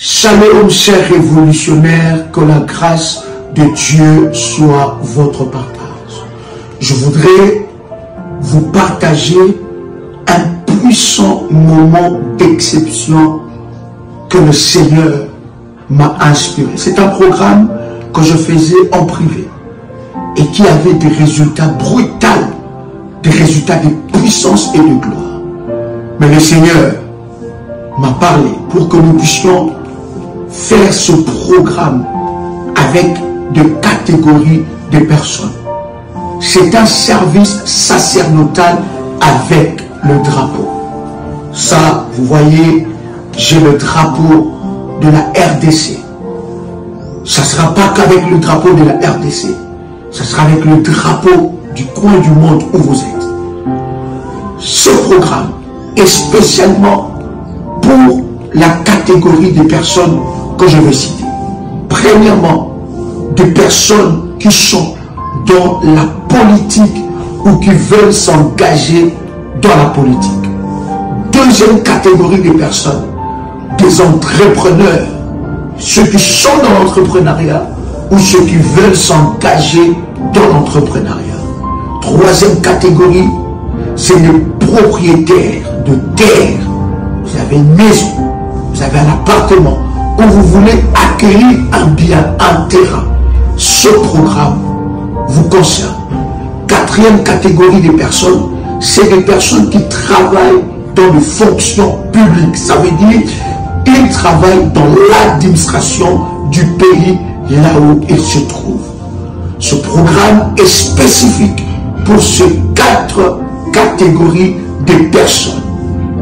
Shalom, chers révolutionnaires, que la grâce de Dieu soit votre partage. Je voudrais vous partager un puissant moment d'exception que le Seigneur m'a inspiré. C'est un programme que je faisais en privé et qui avait des résultats brutaux, des résultats de puissance et de gloire. Mais le Seigneur m'a parlé pour que nous puissions faire ce programme avec de catégories de personnes. C'est un service sacerdotal avec le drapeau. Ça, vous voyez, j'ai le drapeau de la RDC. Ça ne sera pas qu'avec le drapeau de la RDC. Ça sera avec le drapeau du coin du monde où vous êtes. Ce programme est spécialement pour la catégorie des personnes que je vais citer. Premièrement, des personnes qui sont dans la politique ou qui veulent s'engager dans la politique. Deuxième catégorie de personnes, des entrepreneurs, ceux qui sont dans l'entrepreneuriat ou ceux qui veulent s'engager dans l'entrepreneuriat. Troisième catégorie, c'est les propriétaires de terre. Vous avez une maison, vous avez un appartement, où vous voulez acquérir un bien, un terrain. Ce programme vous concerne. Quatrième catégorie de personnes, c'est des personnes qui travaillent dans des fonctions publiques. Ça veut dire qu'ils travaillent dans l'administration du pays là où ils se trouvent. Ce programme est spécifique pour ces 4 catégories de personnes.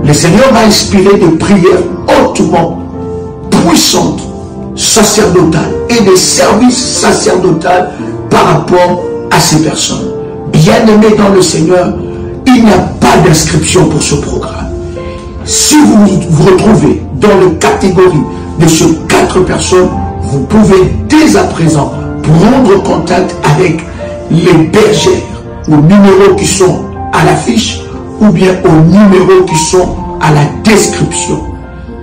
Le Seigneur m'a inspiré de prières hautement puissantes, sacerdotales et des services sacerdotaux par rapport à ces personnes. Bien-aimés dans le Seigneur, il n'y a pas d'inscription pour ce programme. Si vous vous retrouvez dans la catégorie de ces 4 personnes, vous pouvez dès à présent prendre contact avec les bergères aux numéros qui sont à l'affiche ou bien aux numéros qui sont à la description.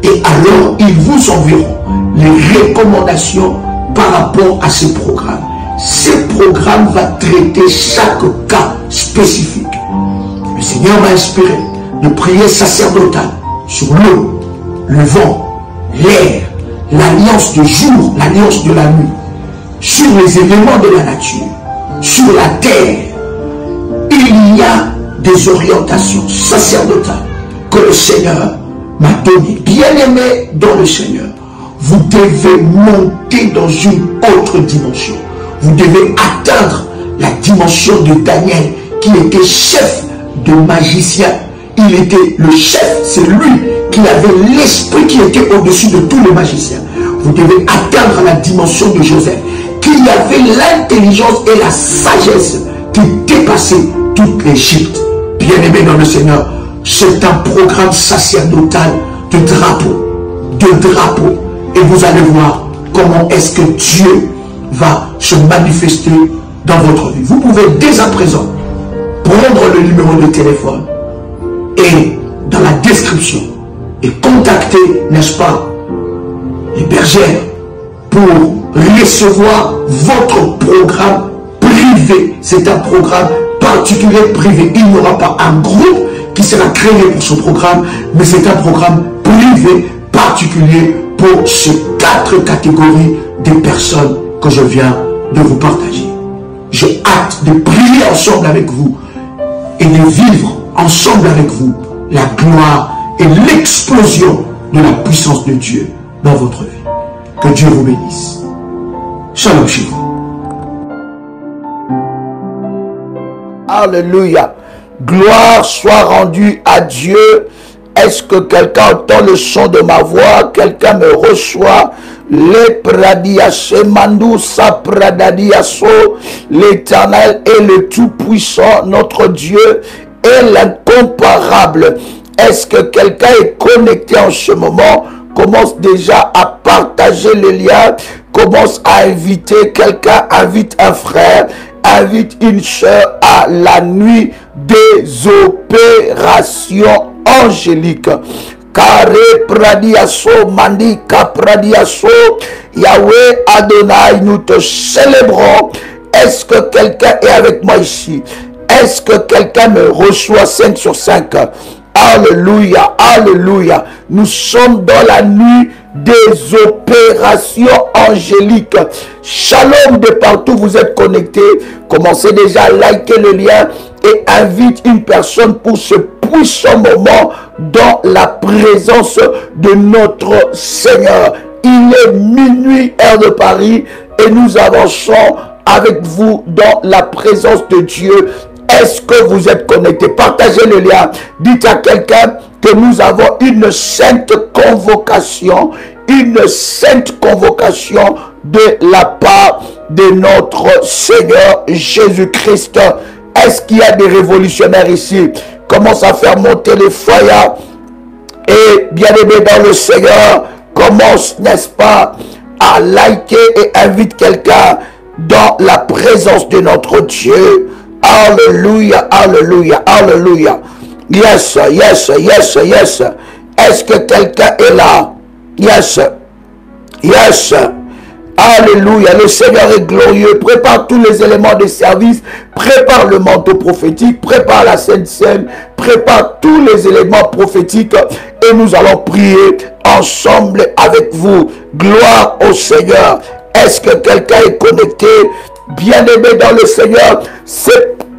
Et alors, ils vous enverront les recommandations par rapport à ce programme. Ce programme va traiter chaque cas spécifique. Le Seigneur m'a inspiré de prier sacerdotal sur l'eau, le vent, l'air, l'alliance du jour, l'alliance de la nuit, sur les éléments de la nature, sur la terre. Il y a des orientations sacerdotales que le Seigneur m'a donné. Bien-aimé dans le Seigneur, vous devez monter dans une autre dimension. Vous devez atteindre la dimension de Daniel, qui était chef de magicien. Il était le chef, c'est lui qui avait l'esprit qui était au-dessus de tous les magiciens. Vous devez atteindre la dimension de Joseph, qui avait l'intelligence et la sagesse qui dépassait toute l'Égypte. Bien-aimé dans le Seigneur, c'est un programme sacerdotal de drapeau. Et vous allez voir comment est-ce que Dieu va se manifester dans votre vie. Vous pouvez dès à présent prendre le numéro de téléphone et dans la description et contacter, n'est-ce pas, les bergères pour recevoir votre programme privé. C'est un programme particulier privé. Il n'y aura pas un groupe qui sera créé pour ce programme, mais c'est un programme privé particulier pour ces 4 catégories de personnes que je viens de vous partager. J'ai hâte de prier ensemble avec vous et de vivre ensemble avec vous la gloire et l'explosion de la puissance de Dieu dans votre vie. Que Dieu vous bénisse. Shalom chez vous. Alléluia. Gloire soit rendue à Dieu. Est-ce que quelqu'un entend le son de ma voix? Quelqu'un me reçoit? L'Éternel est le Tout-Puissant, notre Dieu est l'incomparable. Est-ce que quelqu'un est connecté en ce moment? Commence déjà à partager le lien, commence à inviter quelqu'un, invite un frère, invite une sœur à la nuit des opérations angéliques. Kare pradiaso, mandika pradiaso. Yahweh Adonai, nous te célébrons. Est-ce que quelqu'un est avec moi ici? Est-ce que quelqu'un me reçoit 5 sur 5? Alléluia, alléluia. Nous sommes dans la nuit des opérations angéliques. Shalom de partout, vous êtes connectés. Commencez déjà à liker le lien et invite une personne pour ce puissant moment dans la présence de notre Seigneur. Il est minuit, heure de Paris, et nous avançons avec vous dans la présence de Dieu. Est-ce que vous êtes connectés? Partagez le lien. Dites à quelqu'un que nous avons une sainte convocation. Une sainte convocation de la part de notre Seigneur Jésus-Christ. Est-ce qu'il y a des révolutionnaires ici? Commence à faire monter les foyers. Et bien-aimé dans le Seigneur, commence, n'est-ce pas, à liker et invite quelqu'un dans la présence de notre Dieu. Alléluia, alléluia, alléluia. Yes, yes, yes, yes. Est-ce que quelqu'un est là? Yes, yes. Alléluia, le Seigneur est glorieux. Prépare tous les éléments de service. Prépare le manteau prophétique. Prépare la Sainte Seine. Prépare tous les éléments prophétiques. Et nous allons prier ensemble avec vous. Gloire au Seigneur. Est-ce que quelqu'un est connecté? Bien-aimé dans le Seigneur, ce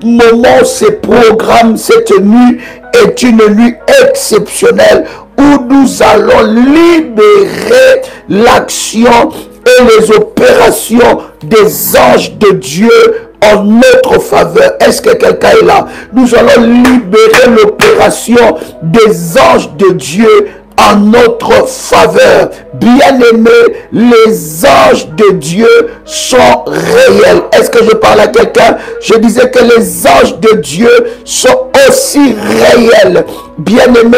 moment, ce programme, cette nuit est une nuit exceptionnelle où nous allons libérer l'action et les opérations des anges de Dieu en notre faveur. Est-ce que quelqu'un est là? Nous allons libérer l'opération des anges de Dieu en notre faveur. Bien-aimés, les anges de Dieu sont réels. Est-ce que je parle à quelqu'un? Je disais que les anges de Dieu sont aussi réels. Bien-aimés,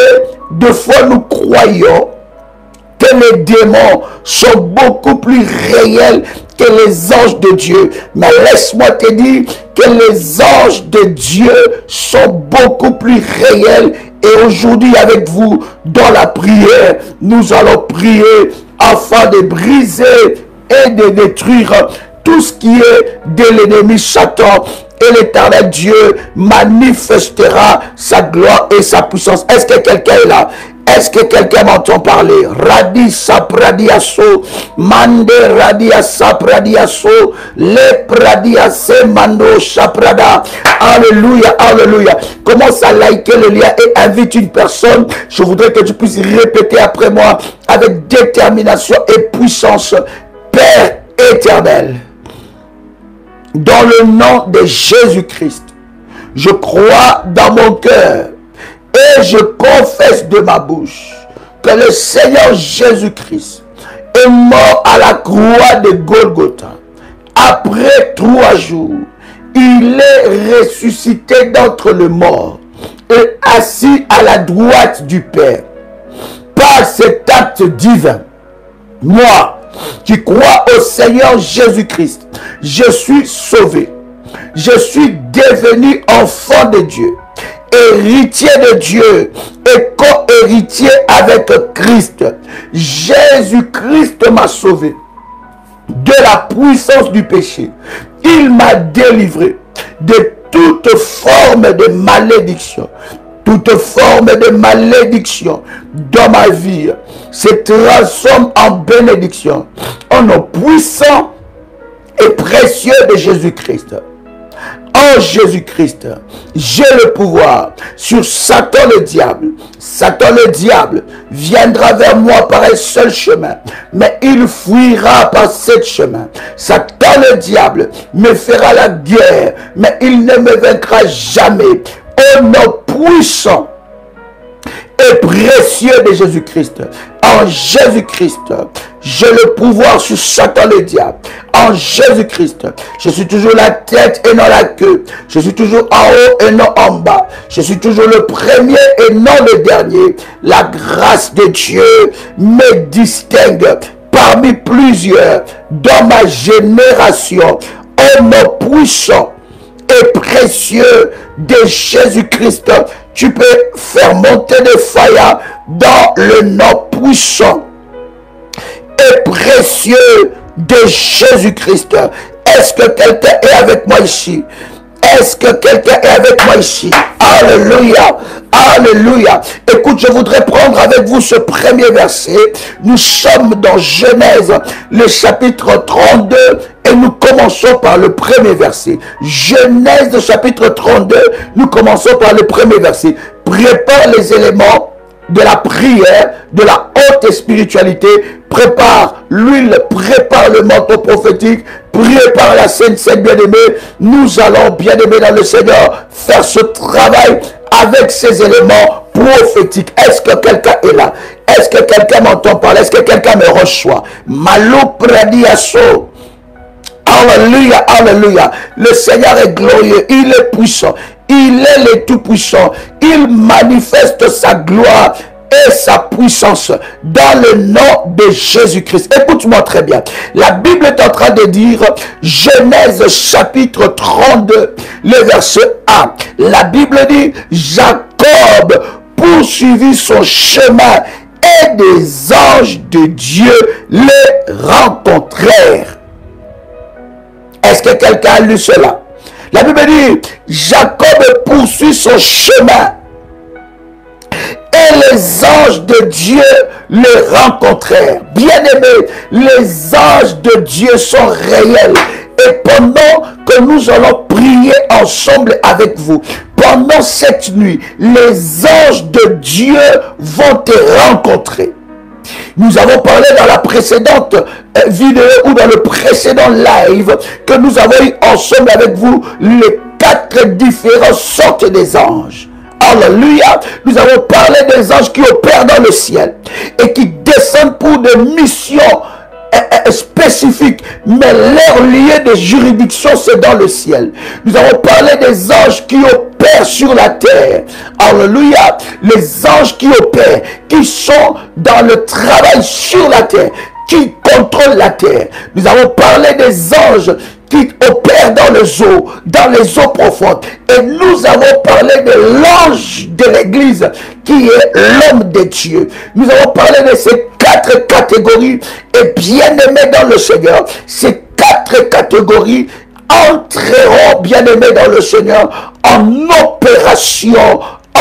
des fois nous croyons que les démons sont beaucoup plus réels que les anges de Dieu. Mais laisse-moi te dire que les anges de Dieu sont beaucoup plus réels. Et aujourd'hui avec vous, dans la prière, nous allons prier afin de briser et de détruire tout ce qui est de l'ennemi Satan. Et l'Éternel Dieu manifestera sa gloire et sa puissance. Est-ce que quelqu'un est là? Est-ce que quelqu'un m'entend parler? Radisa pradiaso, mande radiasa pradiaso, le pradiase mando shaprada. Alléluia, alléluia. Commence à liker le lien et invite une personne. Je voudrais que tu puisses répéter après moi avec détermination et puissance. Père éternel, dans le nom de Jésus-Christ, je crois dans mon cœur et je confesse de ma bouche que le Seigneur Jésus-Christ est mort à la croix de Golgotha. Après 3 jours, il est ressuscité d'entre les morts et assis à la droite du Père. Par cet acte divin, moi qui crois au Seigneur Jésus-Christ, je suis sauvé. Je suis devenu enfant de Dieu, héritier de Dieu et co-héritier avec Christ. Jésus-Christ m'a sauvé de la puissance du péché. Il m'a délivré de toute forme de malédiction. Toute forme de malédiction dans ma vie se transforme en bénédiction. Au nom puissant et précieux de Jésus-Christ. En Jésus-Christ, j'ai le pouvoir sur Satan le diable. Satan le diable viendra vers moi par un seul chemin, mais il fuira par 7 chemins. Satan le diable me fera la guerre, mais il ne me vaincra jamais. Au nom puissant et précieux de Jésus-Christ. En Jésus-Christ, j'ai le pouvoir sur Satan le diable. En Jésus-Christ, je suis toujours la tête et non la queue. Je suis toujours en haut et non en bas. Je suis toujours le premier et non le dernier. La grâce de Dieu me distingue parmi plusieurs dans ma génération. Au nom puissant et précieux de Jésus-Christ, tu peux faire monter des feux dans le nom puissant et précieux de Jésus-Christ. Est-ce que quelqu'un est avec moi ici? Est-ce que quelqu'un est avec moi ici? Alléluia, alléluia. Écoute, je voudrais prendre avec vous ce premier verset. Nous sommes dans Genèse, le chapitre 32, et nous commençons par le premier verset. Genèse, chapitre 32, nous commençons par le premier verset. Prépare les éléments de la prière, de la haute spiritualité, prépare l'huile, prépare le manteau prophétique, prépare la Sainte bien-aimée. Nous allons, bien-aimés dans le Seigneur, faire ce travail avec ces éléments prophétiques. Est-ce que quelqu'un est là? Est-ce que quelqu'un m'entend parler? Est-ce que quelqu'un me reçoit? Malo pradiaso. Alléluia, alléluia. Le Seigneur est glorieux, il est puissant. Il est le Tout-Puissant. Il manifeste sa gloire et sa puissance dans le nom de Jésus-Christ. Écoute-moi très bien. La Bible est en train de dire, Genèse chapitre 32, le verset 1. La Bible dit, Jacob poursuivit son chemin et des anges de Dieu les rencontrèrent. Est-ce que quelqu'un a lu cela? La Bible dit, Jacob poursuit son chemin et les anges de Dieu le rencontrèrent. Bien-aimés, les anges de Dieu sont réels. Et pendant que nous allons prier ensemble avec vous, pendant cette nuit, les anges de Dieu vont te rencontrer. Nous avons parlé dans la précédente vidéo ou dans le précédent live que nous avons eu ensemble avec vous les 4 différentes sortes des anges. Alléluia. Nous avons parlé des anges qui opèrent dans le ciel et qui descendent pour des missions spécifiques, mais leur lieu de juridiction c'est dans le ciel. Nous avons parlé des anges qui opèrent sur la terre. Alléluia. Les anges qui opèrent, qui sont dans le travail sur la terre, qui contrôlent la terre. Nous avons parlé des anges qui opèrent dans les eaux profondes. Et nous avons parlé de l'ange de l'église qui est l'homme de Dieu. Nous avons parlé de ces 4 catégories. Et bien aimés dans le Seigneur, ces 4 catégories entreront, bien aimés dans le Seigneur, en opération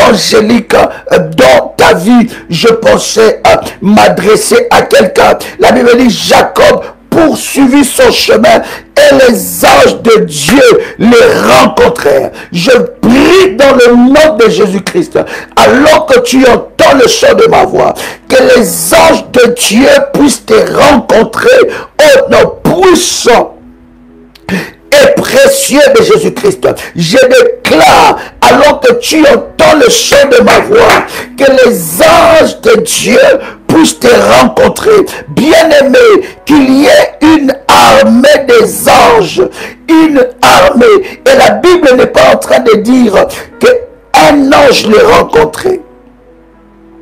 angélique dans ta vie. Je pensais m'adresser à quelqu'un. La Bible dit, Jacob poursuivit son chemin et les anges de Dieu les rencontrèrent. Je prie dans le nom de Jésus-Christ, alors que tu entends le son de ma voix, que les anges de Dieu puissent te rencontrer au nom puissant et précieux de Jésus-Christ. Je déclare, alors que tu entends le son de ma voix, que les anges de Dieu puissent te rencontrer. Bien-aimé, qu'il y ait une armée des anges, une armée. Et la Bible n'est pas en train de dire qu'un ange les rencontrait.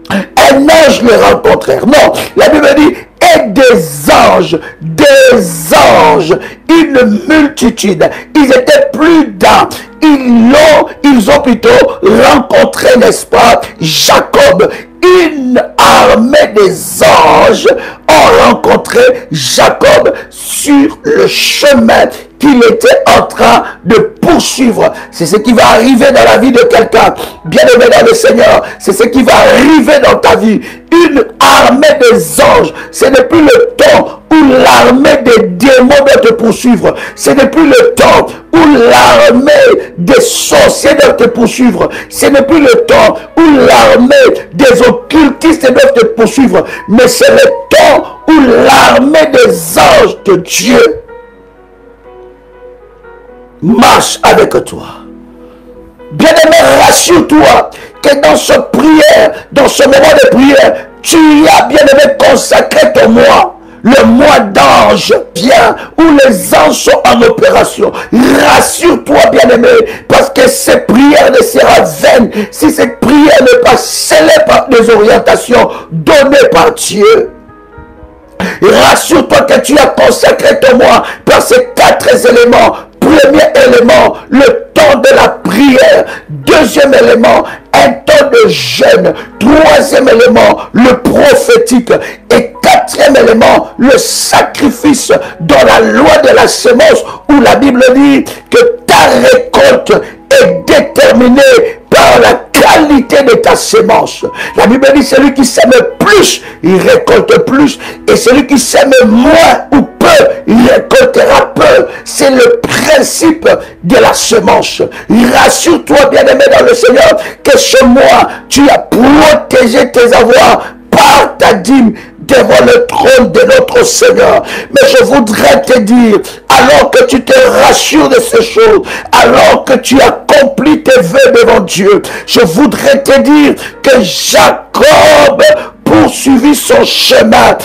Un ange les rencontrait. Non, la Bible dit, et des anges, une multitude. Ils étaient plus d'un. Ils ont plutôt rencontré, n'est-ce pas, Jacob. Une armée des anges ont rencontré Jacob sur le chemin qu'il était en train de poursuivre. C'est ce qui va arriver dans la vie de quelqu'un. Bien-aimé dans le Seigneur, c'est ce qui va arriver dans ta vie. Une armée des anges. Ce n'est plus le temps où l'armée des démons doit te poursuivre. Ce n'est plus le temps où l'armée des sorciers doit te poursuivre. Ce n'est plus le temps où l'armée des occultistes doit te poursuivre. Mais c'est le temps où l'armée des anges de Dieu marche avec toi. Bien-aimé, rassure-toi que dans ce prière, dans ce moment de prière, tu y as, bien-aimé, consacré ton mois. Le mois d'ange vient où les anges sont en opération. Rassure-toi, bien-aimé, parce que cette prière ne sera vaine si cette prière n'est pas scellée par des orientations données par Dieu. Rassure-toi que tu as consacré ton mois par ces 4 éléments. Premier élément, le temps de la prière. Deuxième élément, un temps de jeûne. Troisième élément, le prophétique. Et quatrième élément, le sacrifice dans la loi de la semence, où la Bible dit que ta récolte est déterminée par la qualité de ta semence. La Bible dit celui qui sème plus, il récolte plus. Et celui qui sème moins ou peu, il récoltera peu. C'est le principe de la semence. Rassure-toi, bien-aimé dans le Seigneur, que ce mois, tu as protégé tes avoirs par ta dîme devant le trône de notre Seigneur. Mais je voudrais te dire, alors que tu te rassures de ces choses, alors que tu accomplis tes vœux devant Dieu, je voudrais te dire que Jacob poursuivit son chemin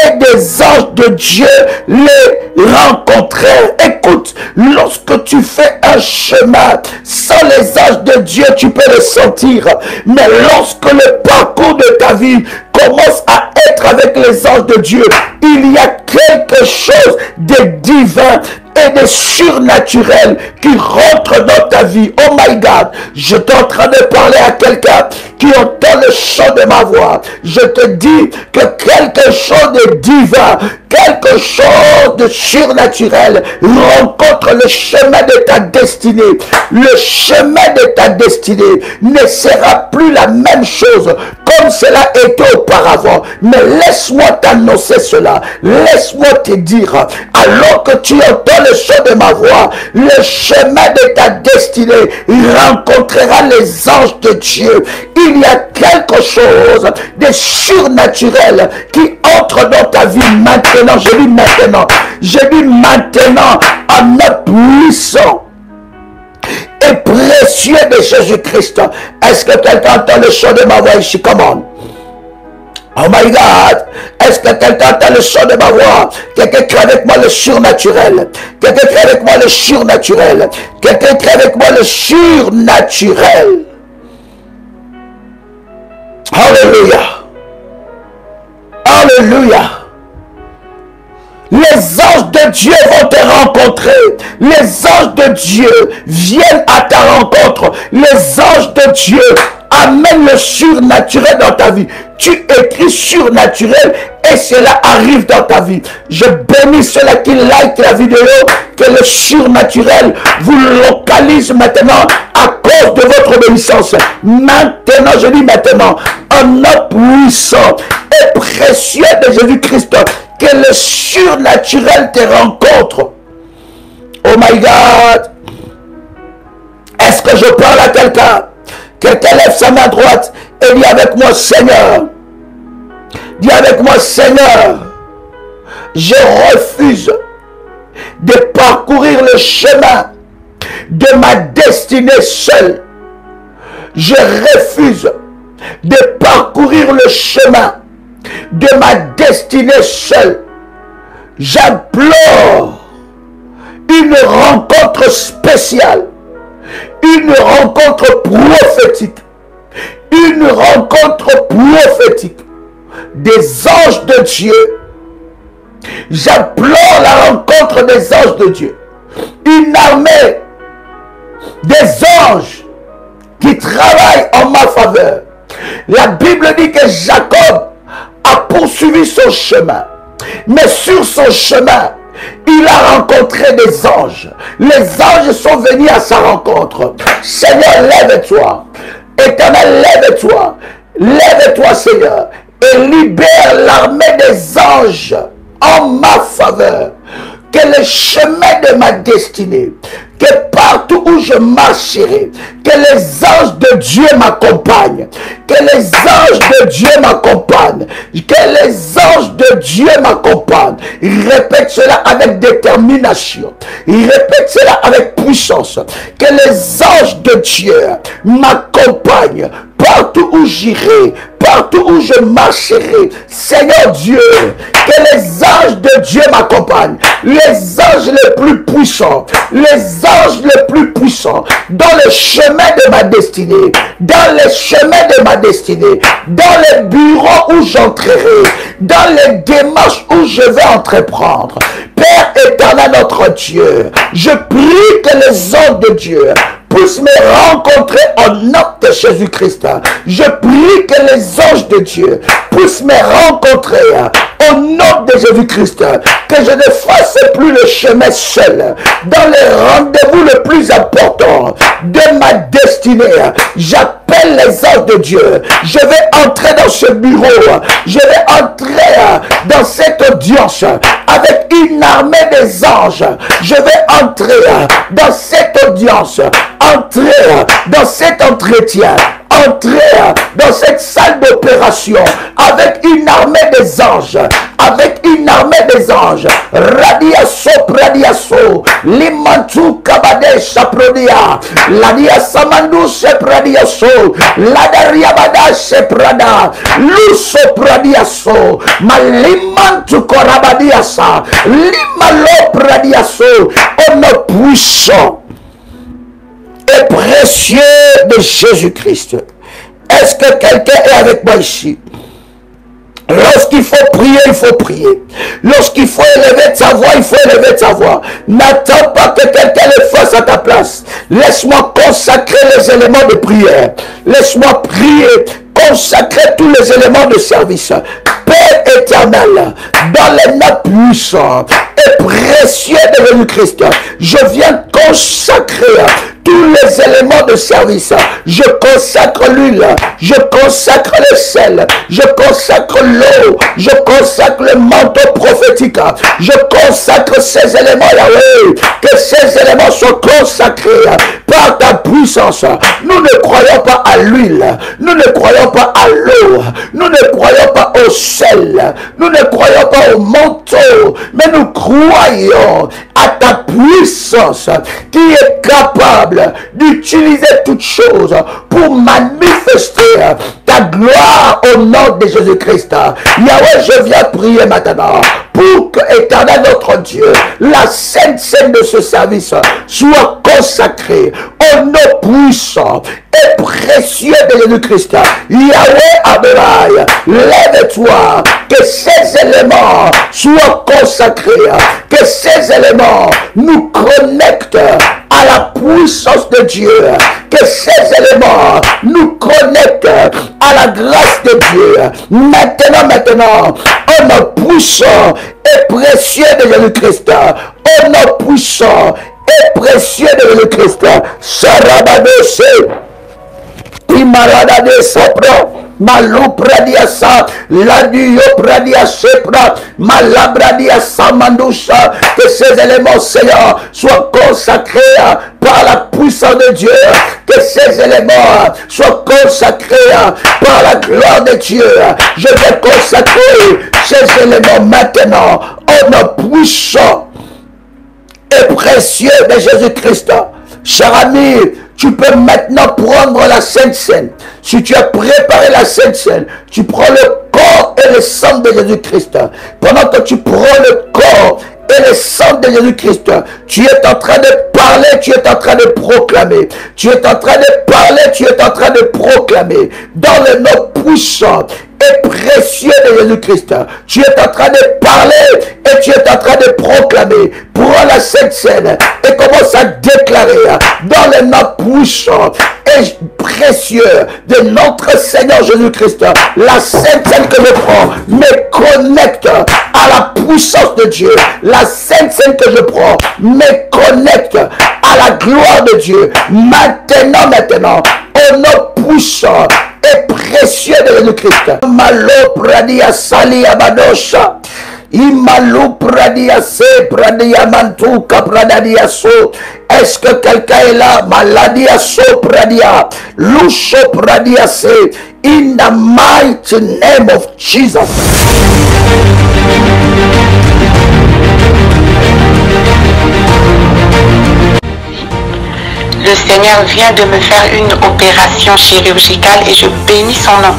et des anges de Dieu les rencontrèrent. Écoute, lorsque tu fais un chemin sans les anges de Dieu, tu peux le sentir. Mais lorsque le parcours de ta vie commence à être avec les anges de Dieu, il y a quelque chose de divin et de surnaturel qui rentre dans ta vie. Oh my God, je suis en train de parler à quelqu'un qui entend le chant de ma voix. Je te dis que quelque chose de divin, quelque chose de surnaturel rencontre le chemin de ta destinée. Le chemin de ta destinée ne sera plus la même chose comme cela était auparavant. Mais laisse-moi t'annoncer cela. Laisse-moi te dire, alors que tu entends le chant de ma voix, le chemin de ta destinée rencontrera les anges de Dieu. Il y a quelque chose de surnaturel qui entre dans ta vie maintenant. Je dis maintenant. Je dis maintenant en un puissant et précieux de Jésus-Christ. Est-ce que quelqu'un entend le chant de ma voix ici? Come on. Oh my God, est-ce que quelqu'un entend le chant de ma voix? Quelqu'un crée avec moi le surnaturel. Quelqu'un crée avec moi le surnaturel. Quelqu'un crée avec moi le surnaturel. Alléluia. Alléluia. Les anges de Dieu vont te rencontrer. Les anges de Dieu viennent à ta rencontre. Les anges de Dieu amènent le surnaturel dans ta vie. Tu écris surnaturel et cela arrive dans ta vie. Je bénis ceux-là qui like la vidéo, que le surnaturel vous localise maintenant à cause de votre obéissance. Maintenant, je dis maintenant, en nom puissant et précieux de Jésus-Christ, que le surnaturel te rencontre. Oh my God. Est-ce que je parle à quelqu'un? Quelqu'un lève sa main droite et dit avec moi, Seigneur. Dis avec moi, Seigneur. Je refuse de parcourir le chemin de ma destinée seule. Je refuse de parcourir le chemin de ma destinée seule. J'implore une rencontre spéciale, une rencontre prophétique, une rencontre prophétique des anges de Dieu. J'implore la rencontre des anges de Dieu, une armée des anges qui travaillent en ma faveur. La Bible dit que Jacob a poursuivi son chemin, mais sur son chemin, il a rencontré des anges. Les anges sont venus à sa rencontre. Seigneur, lève-toi. Éternel, lève-toi. Lève-toi, Seigneur, et libère l'armée des anges en ma faveur. Que le chemin de ma destinée, que partout où je marcherai, que les anges de Dieu m'accompagnent, que les anges de Dieu m'accompagnent, que les anges de Dieu m'accompagnent. Répète cela avec détermination, répète cela avec puissance, que les anges de Dieu m'accompagnent partout où j'irai, partout où je marcherai. Seigneur Dieu, que les anges de Dieu m'accompagnent, les anges les plus puissants, les anges les plus puissants, dans le chemin de ma destinée, dans les chemins de ma destinée, dans les bureaux où j'entrerai, dans les démarches où je vais entreprendre. Père éternel notre Dieu, je prie que les anges de Dieu puissent me rencontrer au nom de Jésus-Christ. Je prie que les anges de Dieu puissent me rencontrer au nom de Jésus-Christ. Que je ne fasse plus le chemin seul. Dans les rendez-vous les plus importants de ma destinée, j'appelle les anges de Dieu. Je vais entrer dans ce bureau. Je vais entrer dans cette audience avec une armée des anges. Je vais entrer dans cette audience, entrer dans cet entretien, entrer dans cette salle d'opération avec une armée des anges, avec une armée des anges. Radiaso pradiaso, limantu kabade saprodia, ladia samandu se pradiaso, ladaria bada se prada, luso pradiaso, malimantu korabadiasa, limalo pradiaso, homme puissant et précieux de Jésus-Christ. Est-ce que quelqu'un est avec moi ici? Lorsqu'il faut prier, il faut prier. Lorsqu'il faut élever sa voix, il faut élever sa voix. N'attends pas que quelqu'un le fasse à ta place. Laisse-moi consacrer les éléments de prière. Laisse-moi prier, consacrer tous les éléments de service. Père éternel, dans les noms puissants et précieux de Jésus-Christ, je viens consacrer tous les éléments de service. Je consacre l'huile, je consacre le sel, je consacre l'eau, je consacre le manteau prophétique, je consacre ces éléments, Yahweh, que ces éléments soient consacrés par ta puissance. Nous ne croyons pas à l'huile, nous ne croyons pas à l'eau, nous ne croyons pas au sel, nous ne croyons pas au manteau, mais nous croyons à ta puissance qui est capable d'utiliser toutes choses pour manifester ta gloire au nom de Jésus-Christ. Yahweh, je viens prier maintenant pour que, éternel notre Dieu, la sainte scène de ce service soit consacrée au nom puissant et précieux de Jésus-Christ. Yahweh Adonai, lève-toi, que ces éléments soient consacrés, que ces éléments nous connectent à la puissance de Dieu, que ces éléments nous connectent à la grâce de Dieu. Maintenant, au nom puissant et précieux de Jésus-Christ, au nom puissant et précieux de Jésus-Christ, Sarabadose, Imaradade Sopra, Malou pradia sa, ladio pradia sepra, malabradia samandoucha, que ces éléments, Seigneur, soient consacrés par la puissance de Dieu, que ces éléments soient consacrés par la gloire de Dieu. Je vais consacrer ces éléments maintenant au nom puissant et précieux de Jésus-Christ. Cher ami, tu peux maintenant prendre la Sainte Seine. Si tu as préparé la Sainte Seine, tu prends le corps et le sang de Jésus-Christ. Pendant que tu prends le corps et le sang de Jésus-Christ, tu es en train de parler, tu es en train de proclamer. Tu es en train de parler, tu es en train de proclamer. Dans le nom puissant et précieux de Jésus-Christ, tu es en train de parler et tu es en train de proclamer. Prends la Sainte Seine et commence à déclarer dans le nom puissant et précieux de notre Seigneur Jésus-Christ. La Sainte Seine que je prends me connecte à la puissance de Dieu. La Sainte Seine que je prends me connecte à la gloire de Dieu. Maintenant, au nom puissant et précieux de Jésus-Christ. Malo pradia sali abadosha. Imalou pradia se pradia mantuka pradia so. Est-ce que quelqu'un est là? Maladia so pradia. Lusho pradia se. In the mighty name of Jesus. Le Seigneur vient de me faire une opération chirurgicale et je bénis son nom.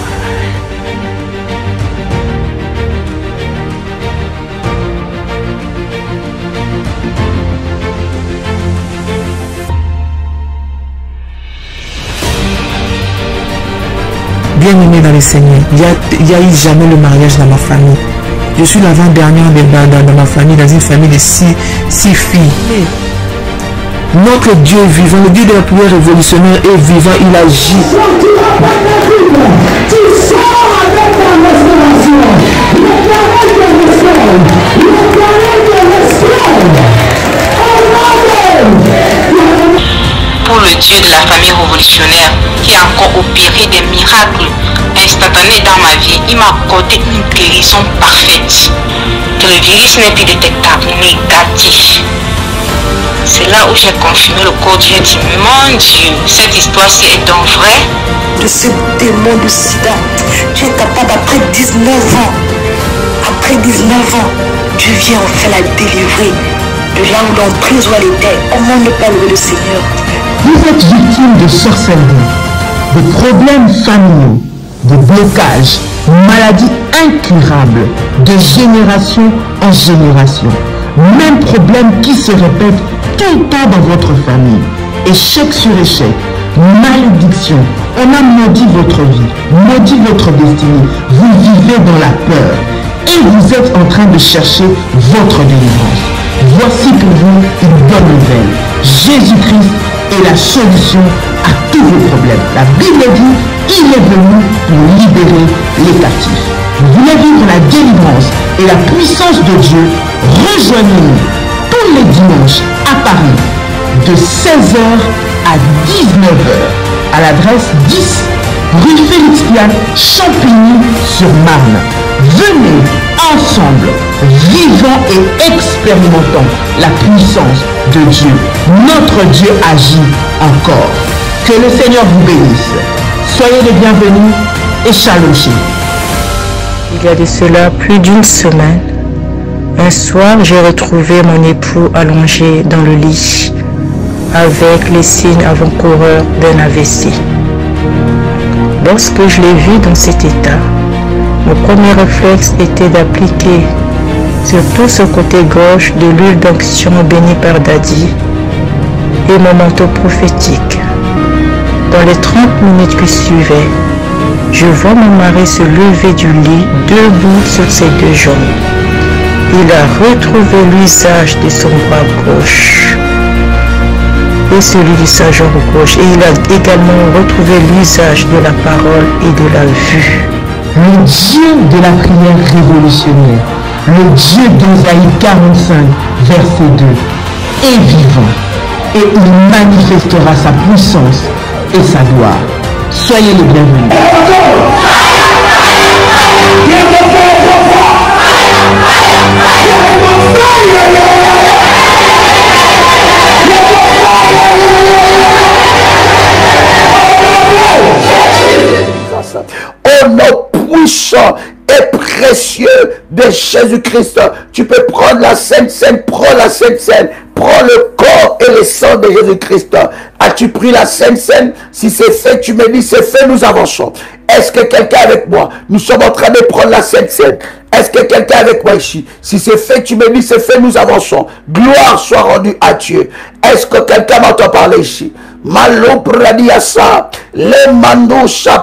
Bien-aimé dans le Seigneur, il n'y a eu jamais le mariage dans ma famille. Je suis l'avant-dernière dans ma famille, dans une famille de six filles. Notre Dieu est vivant, le Dieu de la prière révolutionnaire est vivant, il agit. Pour le Dieu de la famille révolutionnaire qui a encore opéré des miracles instantanés dans ma vie, il m'a accordé une guérison parfaite. Que le virus n'est plus détectable, négatif. C'est là où j'ai confirmé le corps Dieu dit, mon Dieu, cette histoire-ci est donc vraie. De ce démon de sida, tu es capable après 19 ans. Après 19 ans, tu viens enfin la délivrer. De là où l'emprise elle était, comment ne pas louer le Seigneur? Vous êtes victime de sorcellerie, de problèmes familiaux, de blocages, maladies incurables, de génération en génération. Même problème qui se répète tout le temps dans votre famille. Échec sur échec, malédiction. On a maudit votre vie, maudit votre destinée. Vous vivez dans la peur et vous êtes en train de chercher votre délivrance. Voici pour vous une bonne nouvelle. Jésus-Christ est la solution à tous vos problèmes. La Bible dit, il est venu pour libérer les captifs. Vous voulez vivre la délivrance et la puissance de Dieu? Rejoignez-nous tous les dimanches à Paris de 16h à 19h à l'adresse 10 rue Félix Piat, Champigny-sur-Marne. Venez ensemble, vivons et expérimentons la puissance de Dieu. Notre Dieu agit encore. Que le Seigneur vous bénisse. Soyez les bienvenus et shalom. Il y a de cela plus d'une semaine, un soir, j'ai retrouvé mon époux allongé dans le lit avec les signes avant-coureurs d'un AVC. Lorsque je l'ai vu dans cet état, mon premier réflexe était d'appliquer sur tout ce côté gauche de l'huile d'onction bénie par Daddy et mon manteau prophétique. Dans les 30 minutes qui suivaient, je vois mon mari se lever du lit, debout sur ses deux jambes. Il a retrouvé l'usage de son bras gauche et celui de sa jambe gauche. Et il a également retrouvé l'usage de la parole et de la vue. Le Dieu de la prière révolutionnaire, le Dieu d'Ésaïe 45, verset 2, est vivant et il manifestera sa puissance et sa gloire. Soyez les bienvenus. Au nom puissant et précieux de Jésus-Christ, tu peux prendre la Sainte Seine, prends la Sainte Seine, prends le corps et le sang de Jésus-Christ. As-tu pris la Sainte Seine? Si c'est fait, tu me dis c'est fait, nous avançons. Est-ce que quelqu'un avec moi? Nous sommes en train de prendre la Sainte Seine. Est-ce que quelqu'un avec moi ici? Si c'est fait, tu me dis c'est fait, nous avançons. Gloire soit rendue à Dieu. Est-ce que quelqu'un m'entend parler ici? Malo pradiasa, le mando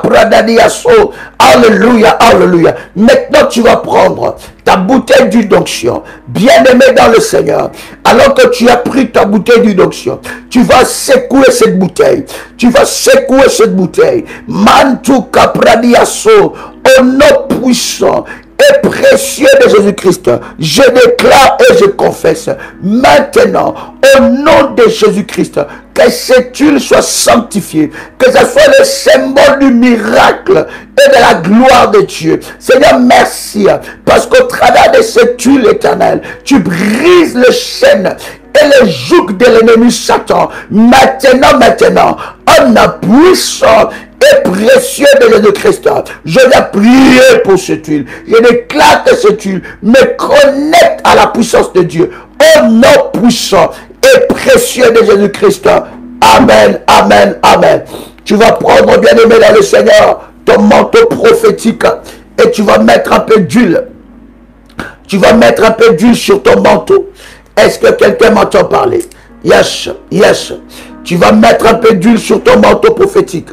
pradiaso. Alléluia, alléluia. Maintenant, tu vas prendre ta bouteille d'huile d'onction, bien-aimé dans le Seigneur. Alors que tu as pris ta bouteille d'huile d'onction, tu vas secouer cette bouteille. Tu vas secouer cette bouteille. Mantu capradiaso, au nom puissant et précieux de Jésus-Christ, je déclare et je confesse maintenant au nom de Jésus-Christ que cette huile soit sanctifiée, que ce soit le symbole du miracle et de la gloire de Dieu. Seigneur, merci parce qu'au travers de cette huile éternelle, tu brises le chêne et le joug de l'ennemi Satan. Maintenant, en puissant et précieux de Jésus-Christ, je vais prier pour cette huile. Je déclare que cette huile me connecte à la puissance de Dieu. Au nom puissant et précieux de Jésus-Christ. Amen, amen, amen. Tu vas prendre, bien-aimé dans le Seigneur, ton manteau prophétique et tu vas mettre un peu d'huile. Tu vas mettre un peu d'huile sur ton manteau. Est-ce que quelqu'un m'entend parler? Yes, yes. Tu vas mettre un peu d'huile sur ton manteau prophétique.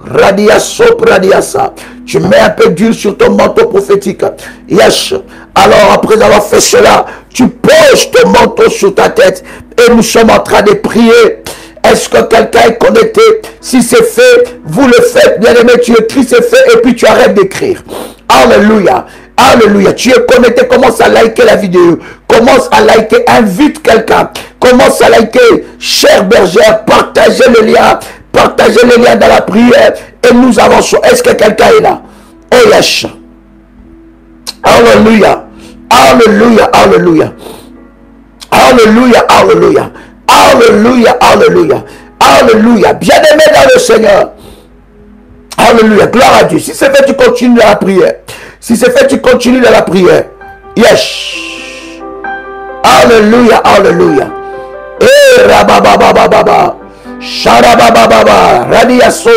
Radiaso, radiasa. Tu mets un peu d'huile sur ton manteau prophétique. Yes. Alors, après avoir fait cela, tu poses ton manteau sur ta tête et nous sommes en train de prier. Est-ce que quelqu'un est connecté? Si c'est fait, vous le faites, bien-aimé, tu écris, c'est fait, et puis tu arrêtes d'écrire. Alléluia. Alléluia. Tu es connecté, commence à liker la vidéo. Commence à liker, invite quelqu'un. Commence à liker, chère bergère, partagez le lien. Partagez le lien dans la prière et nous avançons. Est-ce que quelqu'un est là? Oh yes. Alléluia. Alléluia. Alléluia. Alléluia. Alléluia. Alléluia. Alléluia. Alléluia. Bien-aimé dans le Seigneur. Alléluia. Gloire à Dieu. Si c'est fait, tu continues dans la prière. Si c'est fait, tu continues dans la prière. Yes. Alléluia. Alléluia. Eh, rabababababa. Sharabababa. Radiaso.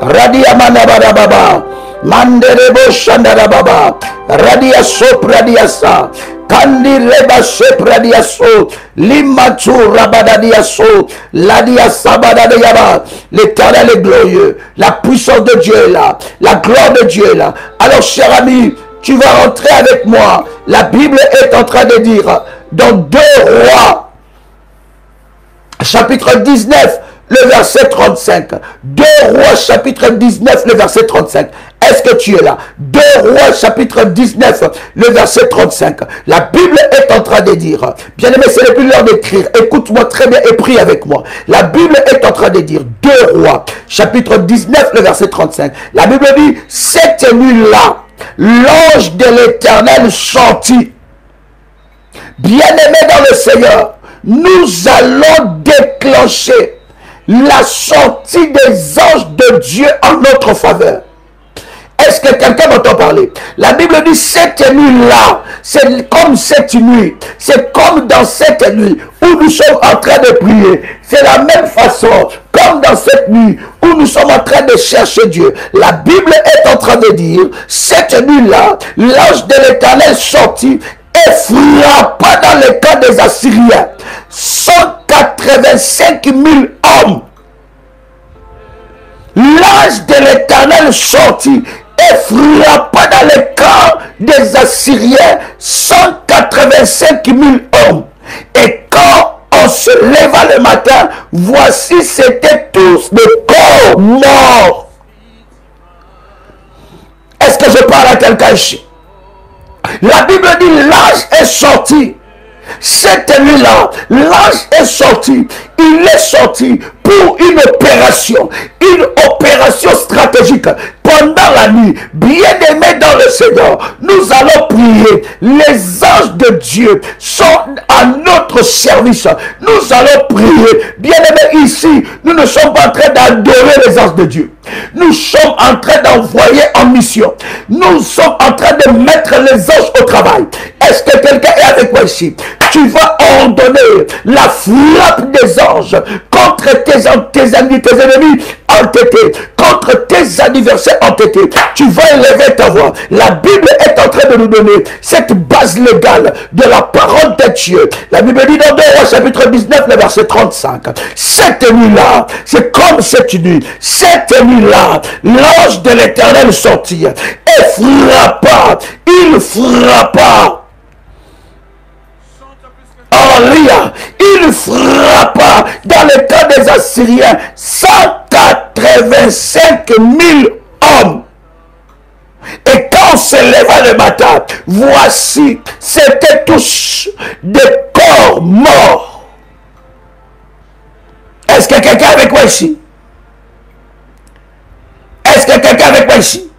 Radiamanabababa. Manderebo Shandarababa. Radiaso Pradiasa. Kandireba Sepradiaso. Limatu Rabadadiaso. Ladiasabadadayaba. L'Éternel est glorieux. La puissance de Dieu est là. La gloire de Dieu est là. Alors, cher ami, tu vas rentrer avec moi. La Bible est en train de dire dans 2 Rois, chapitre 19, le verset 35. 2 Rois, chapitre 19, le verset 35. Est-ce que tu es là? 2 Rois, chapitre 19, le verset 35. La Bible est en train de dire, bien aimé, c'est plus l'heure d'écrire. Écoute-moi très bien et prie avec moi. La Bible est en train de dire, 2 Rois, chapitre 19, le verset 35. La Bible dit, cette nuit-là, l'ange de l'Éternel sortit. Bien-aimé dans le Seigneur, nous allons déclencher la sortie des anges de Dieu en notre faveur. Est-ce que quelqu'un m'entend parler? La Bible dit cette nuit-là, c'est comme cette nuit, c'est comme dans cette nuit où nous sommes en train de prier. C'est la même façon, comme dans cette nuit où nous sommes en train de chercher Dieu. La Bible est en train de dire, cette nuit-là, l'ange de l'Éternel sortit et frappa dans le camp des Assyriens 185 000 hommes. L'ange de l'Éternel sortit et frappa dans le camp des Assyriens 185 000 hommes. Et quand on se leva le matin, voici c'était tous des corps morts. Est-ce que je parle à quelqu'un ici? La Bible dit l'ange est sorti. Cette nuit-là, l'ange est sorti. Il est sorti pour une opération stratégique. Pendant la nuit, bien-aimés dans le Seigneur, nous allons prier. Les anges de Dieu sont à notre service. Nous allons prier. Bien-aimés, ici, nous ne sommes pas en train d'adorer les anges de Dieu. Nous sommes en train d'envoyer en mission. Nous sommes en train de mettre les anges au travail. Est-ce que quelqu'un est avec moi ici? Tu vas ordonner la frappe des anges contre tes ennemis entêtés, contre tes adversaires entêtés. Tu vas élever ta voix. La Bible est en train de nous donner cette base légale de la parole de Dieu. La Bible dit dans 2 Rois chapitre 19, le verset 35. Cette nuit-là, c'est comme cette nuit. Cette nuit-là, l'ange de l'Éternel sortit et frappa. Il frappa. Alléluia. Il frappa dans le camp des Assyriens 185 000 hommes. Et quand on se leva le matin, voici, c'était tous des corps morts. Est-ce que quelqu'un est avec moi ici? Est-ce que quelqu'un est avec moi ici?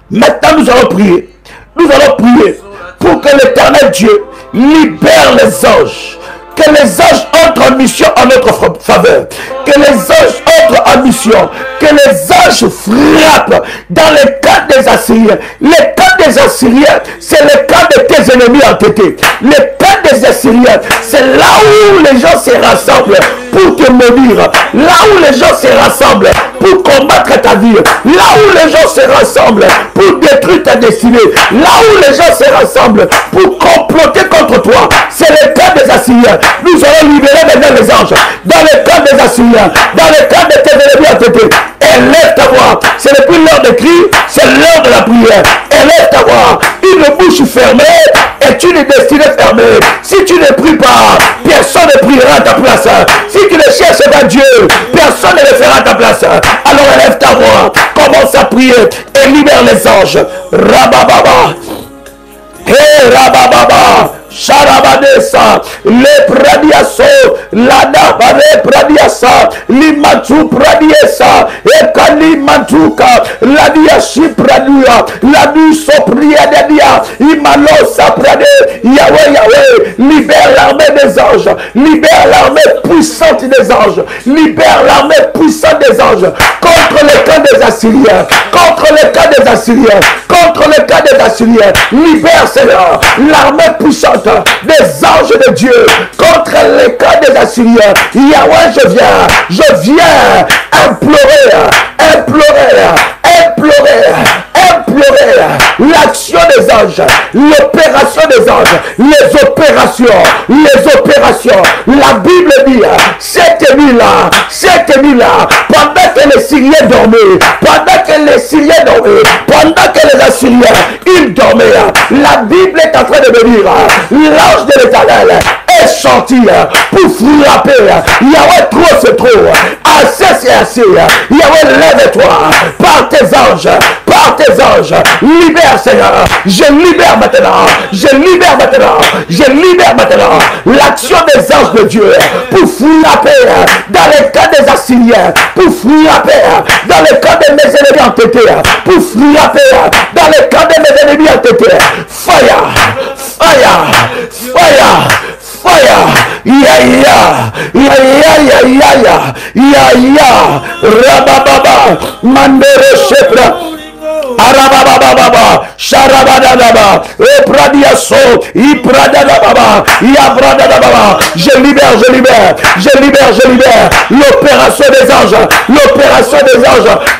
Maintenant, nous allons prier. Nous allons prier pour que l'Éternel Dieu libère les anges. Que les anges entrent en mission en notre faveur. Que les anges entrent en mission. Que les anges frappent dans le camp des Assyriens. Le camp des Assyriens, c'est le camp de tes ennemis entêtés. Le camp des Assyriens, c'est là où les gens se rassemblent pour te maudire. Là où les gens se rassemblent pour combattre ta vie. Là où les gens se rassemblent pour détruire ta destinée. Là où les gens se rassemblent pour comploter contre toi. C'est le camp des Assyriens. Nous allons libérer maintenant les anges. Dans le camp des Assyriens. Dans le camp de tes ennemis entêtés. Élève ta voix. C'est depuis l'heure de cri. C'est l'heure de la prière. Élève ta voix. une bouche fermée est une destinée fermée. Si tu ne pries pas, personne ne priera à ta place. Si tu ne cherches pas Dieu, personne ne le fera à ta place. Alors élève ta voix, commence à prier et libère les anges. Rabababa. Hey Rabababa. Charabadesa, le pradiaso, la nabare pradiasa, limatu pradiesa, ekali mantuka, la diashi pradia, la duso priadia, imalosa prade, Yahweh, Yahweh, libère l'armée des anges, libère l'armée puissante des anges, libère l'armée puissante des anges, contre le camp des Assyriens, contre le camp des Assyriens, contre le camp des Assyriens, libère Seigneur, l'armée puissante des anges de Dieu contre les camps des Assyriens. Yahweh, je viens implorer l'action des anges, l'opération des anges, les opérations. La Bible dit, cette nuit-là, pendant que les Syriens dormaient, pendant que les Assyriens, ils dormaient, la Bible est en train de me dire, l'ange de l'Éternel est sorti pour frapper. Yahweh, trop c'est trop. Assez c'est assez. Yahweh, lève-toi par tes anges. Libère Seigneur. Je libère maintenant l'action des anges de Dieu pour frapper dans les cas des Assyriens, pour frapper dans les cas de mes ennemis entêtés, pour frapper dans les cas de mes ennemis entêtés. Fire. Rabababa, Mandere Shepra. Arabababa, Sharabadababa, Epradiaso, Ipradababa, Yabradababa. Je libère l'opération des anges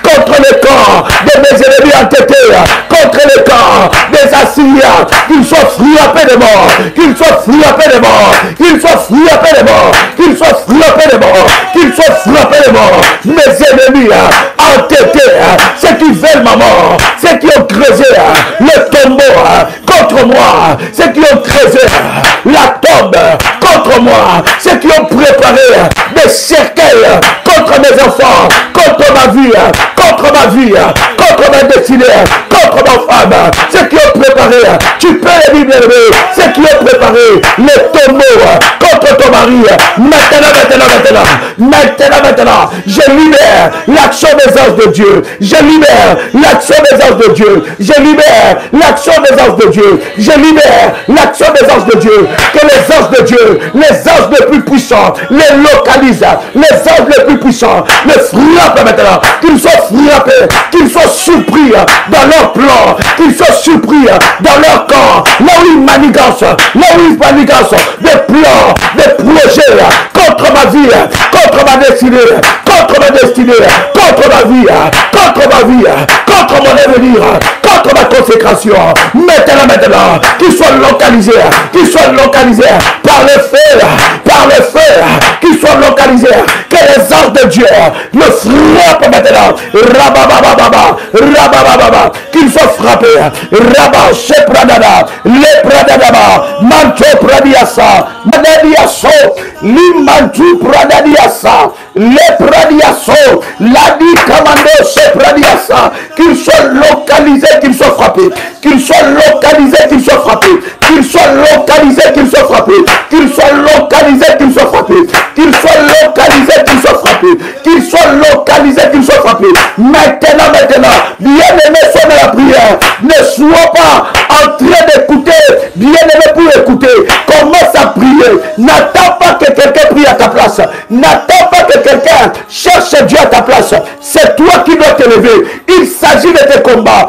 contre le corps de mes ennemis entêtés, contre le corps des Assyriens, qu'ils soient frappés de mort, mes ennemis entêtés, ceux qui veulent ma mort, ceux qui ont creusé le tombeau contre moi, ceux qui ont creusé la tombe contre moi, ceux qui ont préparé des cercueils contre mes enfants, contre ma vie, contre ma destinée, contre ma femme, ceux qui ont préparé, tu peux les vivre, ceux qui ont préparé le tombeau contre ton mari, maintenant, je libère l'action des anges de Dieu, je libère l'action des anges de Dieu, que les anges de Dieu, les anges les plus puissants, les localisent, les anges les plus puissants, les frappent maintenant, qu'ils soient frappés, qu'ils soient surpris dans leur plan, qu'ils soient surpris dans leur corps, là où ils manigancent, des plans, des projets contre ma vie, contre ma destinée, contre ma vie, contre mon avenir, contre ma consécration. Maintenant, qu'ils soient localisés par le feu, qu'ils soient localisés, que les anges de Dieu le frappent maintenant. Rabababa, qu'ils soient frappés. Rabba, Shepradada, Lepradadaba, Manto Pradiasa, Madadiaso, Limantu Pradadiasa, Lepradiaso, Ladi Kamando Shepradiasa, qu'ils soient localisés, qu'ils soient frappés, qu'ils soient localisés, qu'ils soient frappés, qu'ils soient localisés, qu'ils soient frappés, qu'ils soient localisés, qu'ils soient frappés, qu'ils soient localisés, qu'ils soient frappés, qu'ils soient localisés, qu'ils soient frappés. Maintenant, bien-aimé, sonne la prière. Ne sois pas en train d'écouter, bien-aimé, pour écouter. Commence à prier. N'attends pas que quelqu'un prie à ta place. N'attends pas que quelqu'un cherche Dieu à ta place. C'est toi qui dois te lever. Il s'agit de tes combats.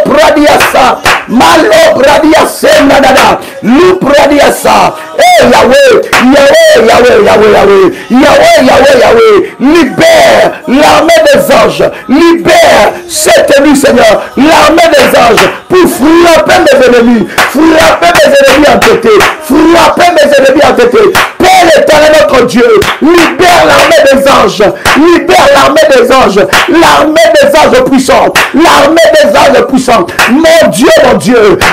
Pradiasa, Malo Pradiasa, Nadada, Lu Pradiasa. Yahweh, libère l'armée des anges, libère cette nuit, Seigneur, l'armée des anges pour frapper mes ennemis entêtés, Père l'Éternel notre mon Dieu, libère l'armée des anges, libère l'armée des anges, l'armée des anges puissants, l'armée des anges puissants. Mon Dieu,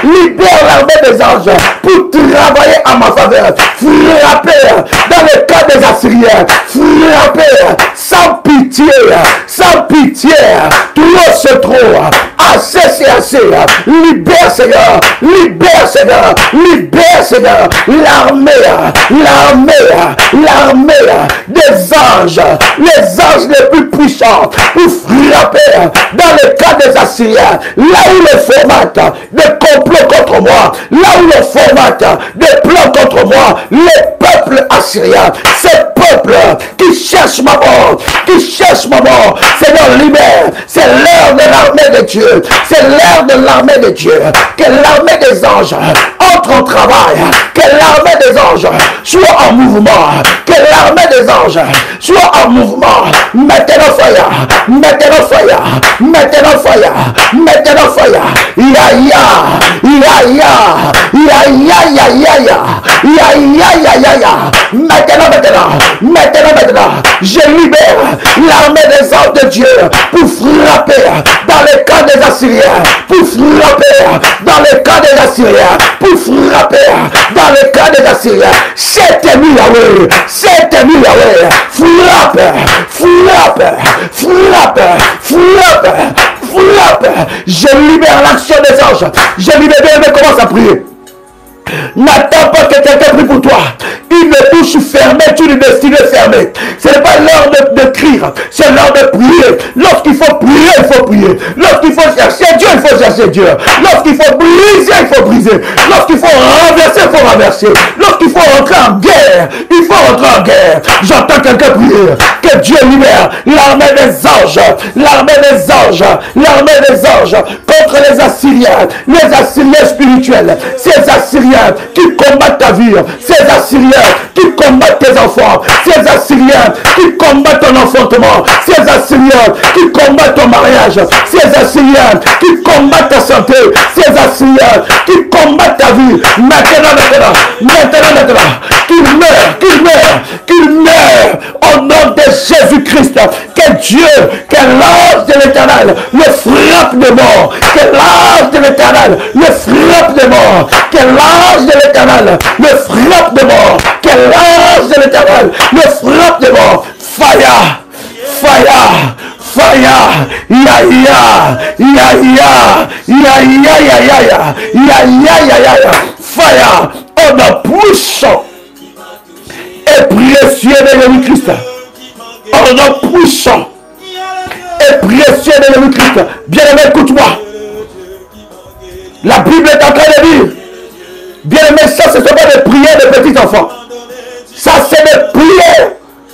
libère l'armée des anges pour travailler à ma faveur. Frapper dans le cas des Assyriens, frapper sans pitié, trop c'est trop, assez c'est assez. Libère Seigneur, libère Seigneur, libère Seigneur, l'armée des anges, les anges les plus puissants pour frapper dans le cas des Assyriens, là où le format des complots contre moi, là où le format des plans contre moi, les peuples assyriens, ces peuples qui cherchent ma mort, Seigneur libère, c'est l'heure de l'armée de Dieu, c'est l'heure de l'armée de Dieu, que l'armée des anges entre en travail, que l'armée des anges soit en mouvement, que l'armée des anges soit en mouvement. Maintenant fire, maintenant fire, maintenant fire, maintenant fire. Maintenant, je libère l'armée des anges de Dieu pour frapper dans le camp des Assyriens, pour frapper dans le camp des Assyriens, pour frapper dans le camp des Assyriens. C'est ennemi Yahweh, c'est ennemi Yahweh, frappe. Je libère l'action des anges, je libère, mais commence à prier. N'attends pas que quelqu'un prie pour toi. Une bouche fermée, une destinée fermée. Ce n'est pas l'heure de crier, c'est l'heure de prier. Lorsqu'il faut prier, il faut prier. Lorsqu'il faut chercher Dieu, il faut chercher Dieu. Lorsqu'il faut briser, il faut briser. Lorsqu'il faut renverser, il faut renverser. Lorsqu'il faut rentrer en guerre, il faut rentrer en guerre. J'entends quelqu'un prier. Que Dieu libère l'armée des anges, l'armée des anges, l'armée des anges contre les Assyriens spirituels, ces Assyriens qui combattent ta vie, ces Assyriens qui combattent tes enfants, ces Assyriens qui combattent ton enfantement, ces Assyriens qui combattent ton mariage, ces Assyriens qui combattent ta santé, ces Assyriens qui combattent ta vie, maintenant, qu'ils meurent au nom de Jésus-Christ, que Dieu, que l'ange de l'Éternel le frappe de mort, que l'ange de l'Éternel le frappe de mort, que l'ange de l'Éternel le frappe de mort, que l'ange de l'Éternel le frappe de mort. Fire, fire, on a puissant et précieux de Jésus-Christ. On a puissant et précieux de Jésus-Christ. Bien-aimé, écoute-moi. La Bible est en train de dire, bien-aimé, ça ce ne sont pas des prières de petits enfants. Ça c'est des prières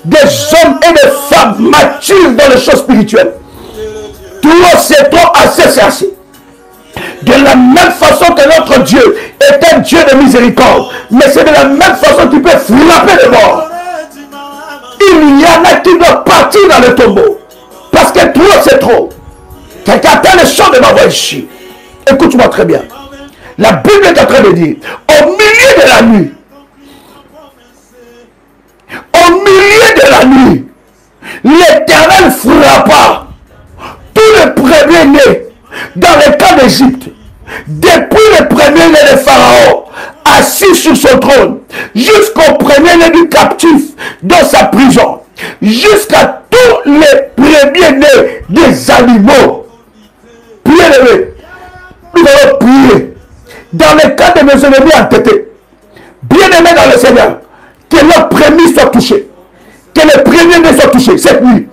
des hommes et des femmes matures dans les choses spirituelles. Toi c'est trop, assez c'est assez. De la même façon que notre Dieu est un Dieu de miséricorde, mais c'est de la même façon qu'il peut frapper les morts. Il y en a qui doivent partir dans le tombeau. Parce que trop c'est trop. Quelqu'un attend le chant de ma voix ici. Écoute-moi très bien. La Bible est en train de dire, au milieu de la nuit, l'Éternel frappa tous les premiers-nés dans le camp d'Égypte, depuis le premier-né de Pharaon, assis sur son trône, jusqu'au premier-né du captif dans sa prison, jusqu'à tous les premiers-nés des animaux. Bien-aimés, nous allons prier dans le cas de mes ennemis entêtés. Bien-aimés dans le Seigneur, que leurs prémices soient touchés, que les premiers-nés soient touchés cette nuit,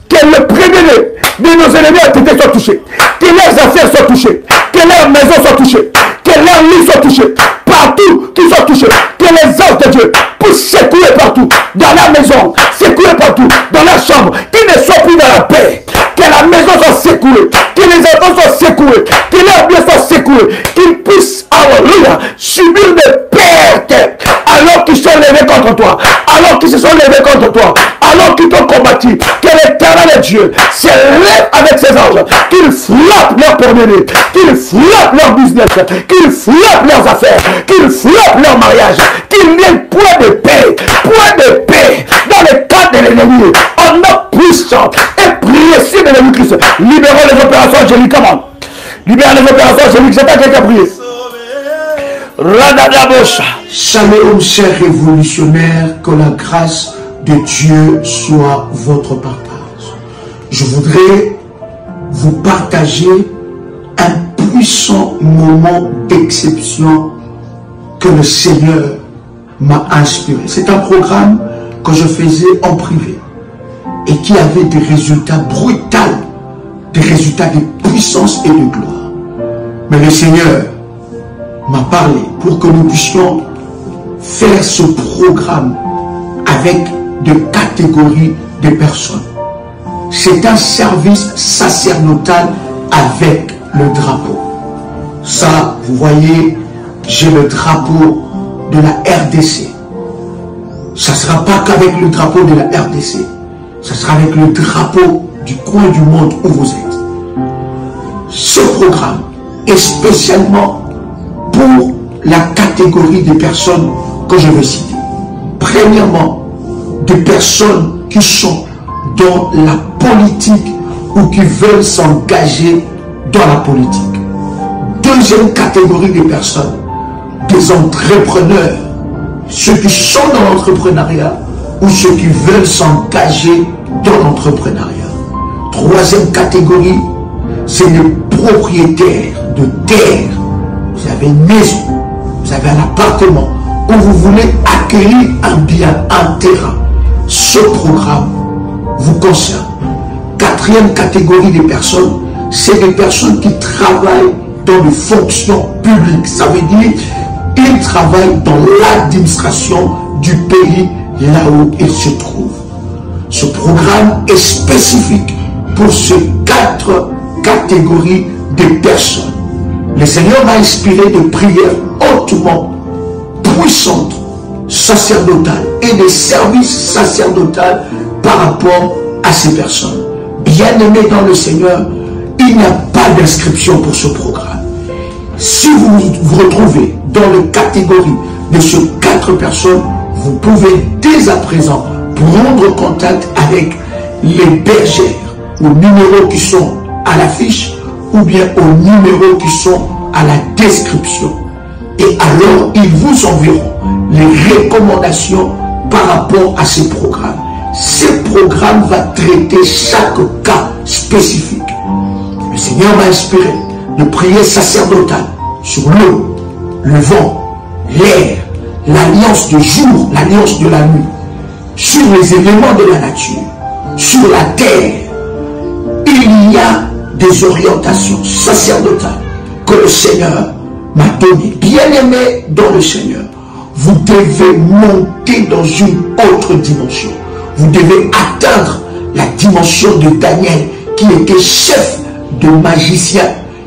que le premier-né de nos ennemis entêtés soit touché, que leurs affaires soient touchées, que leurs maisons soient touchées, que leurs lits soient touchés, partout qu'ils soient touchés, que les anges de Dieu puissent secouer partout, dans la maison, secouer partout, dans la chambre, qu'ils ne soient plus dans la paix, que la maison soit secouée, que les enfants soient secoués, que leurs biens soient secoués, qu'ils puissent, alléluia, subir des pertes, alors qu'ils sont levés contre toi, alors qu'ils se sont levés contre toi, alors qu'ils t'ont combattu, que l'Éternel Dieu se lève avec ses anges, qu'il frappe leurs premiers-nés, qu'il frappe leur business, qu'il frappe leurs affaires, qu'il frappe leur mariage, qu'il qu'il y ait point de paix dans le cadre de l'ennemi. En nom puissant et précis de l'ennemi-Christ. Libérons les opérations angéliques. Comment? Libérons les opérations angéliques. C'est pas quelqu'un prié. Shalom, chers révolutionnaires, que la grâce de Dieu soit votre partage. Je voudrais vous partager un puissant moment d'exception que le Seigneur m'a inspiré. C'est un programme que je faisais en privé et qui avait des résultats brutaux, des résultats de puissance et de gloire. Mais le Seigneur m'a parlé pour que nous puissions faire ce programme avec de catégories de personnes. C'est un service sacerdotal avec le drapeau. Ça, vous voyez, j'ai le drapeau de la RDC. Ça ne sera pas qu'avec le drapeau de la RDC. Ça sera avec le drapeau du coin du monde où vous êtes. Ce programme est spécialement pour la catégorie des personnes que je veux citer. Premièrement, des personnes qui sont dans la politique ou qui veulent s'engager dans la politique. Deuxième catégorie des personnes, des entrepreneurs, ceux qui sont dans l'entrepreneuriat ou ceux qui veulent s'engager dans l'entrepreneuriat. Troisième catégorie, c'est les propriétaires de terre. Vous avez une maison, vous avez un appartement où vous voulez acquérir un bien, un terrain. Ce programme vous concerne. Quatrième catégorie des personnes, c'est des personnes qui travaillent dans des fonctions publiques. Ça veut dire qu'ils travaillent dans l'administration du pays là où ils se trouvent. Ce programme est spécifique pour ces 4 catégories de personnes. Le Seigneur m'a inspiré de prières hautement puissantes, sacerdotales et de services sacerdotaux par rapport à ces personnes. Bien-aimés dans le Seigneur, il n'y a pas d'inscription pour ce programme. Si vous vous retrouvez dans la catégorie de ces 4 personnes, vous pouvez dès à présent prendre contact avec les bergères aux numéros qui sont à l'affiche ou bien aux numéros qui sont à la description. Et alors, ils vous enverront les recommandations par rapport à ces programmes. Ce programme va traiter chaque cas spécifique. Le Seigneur m'a inspiré de prier sacerdotal sur l'eau, le vent, l'air, l'alliance du jour, l'alliance de la nuit, sur les éléments de la nature, sur la terre. Il y a des orientations sacerdotales que le Seigneur m'a données. Bien-aimés dans le Seigneur, vous devez monter dans une autre dimension. Vous devez atteindre la dimension de Daniel, qui était chef de magicien.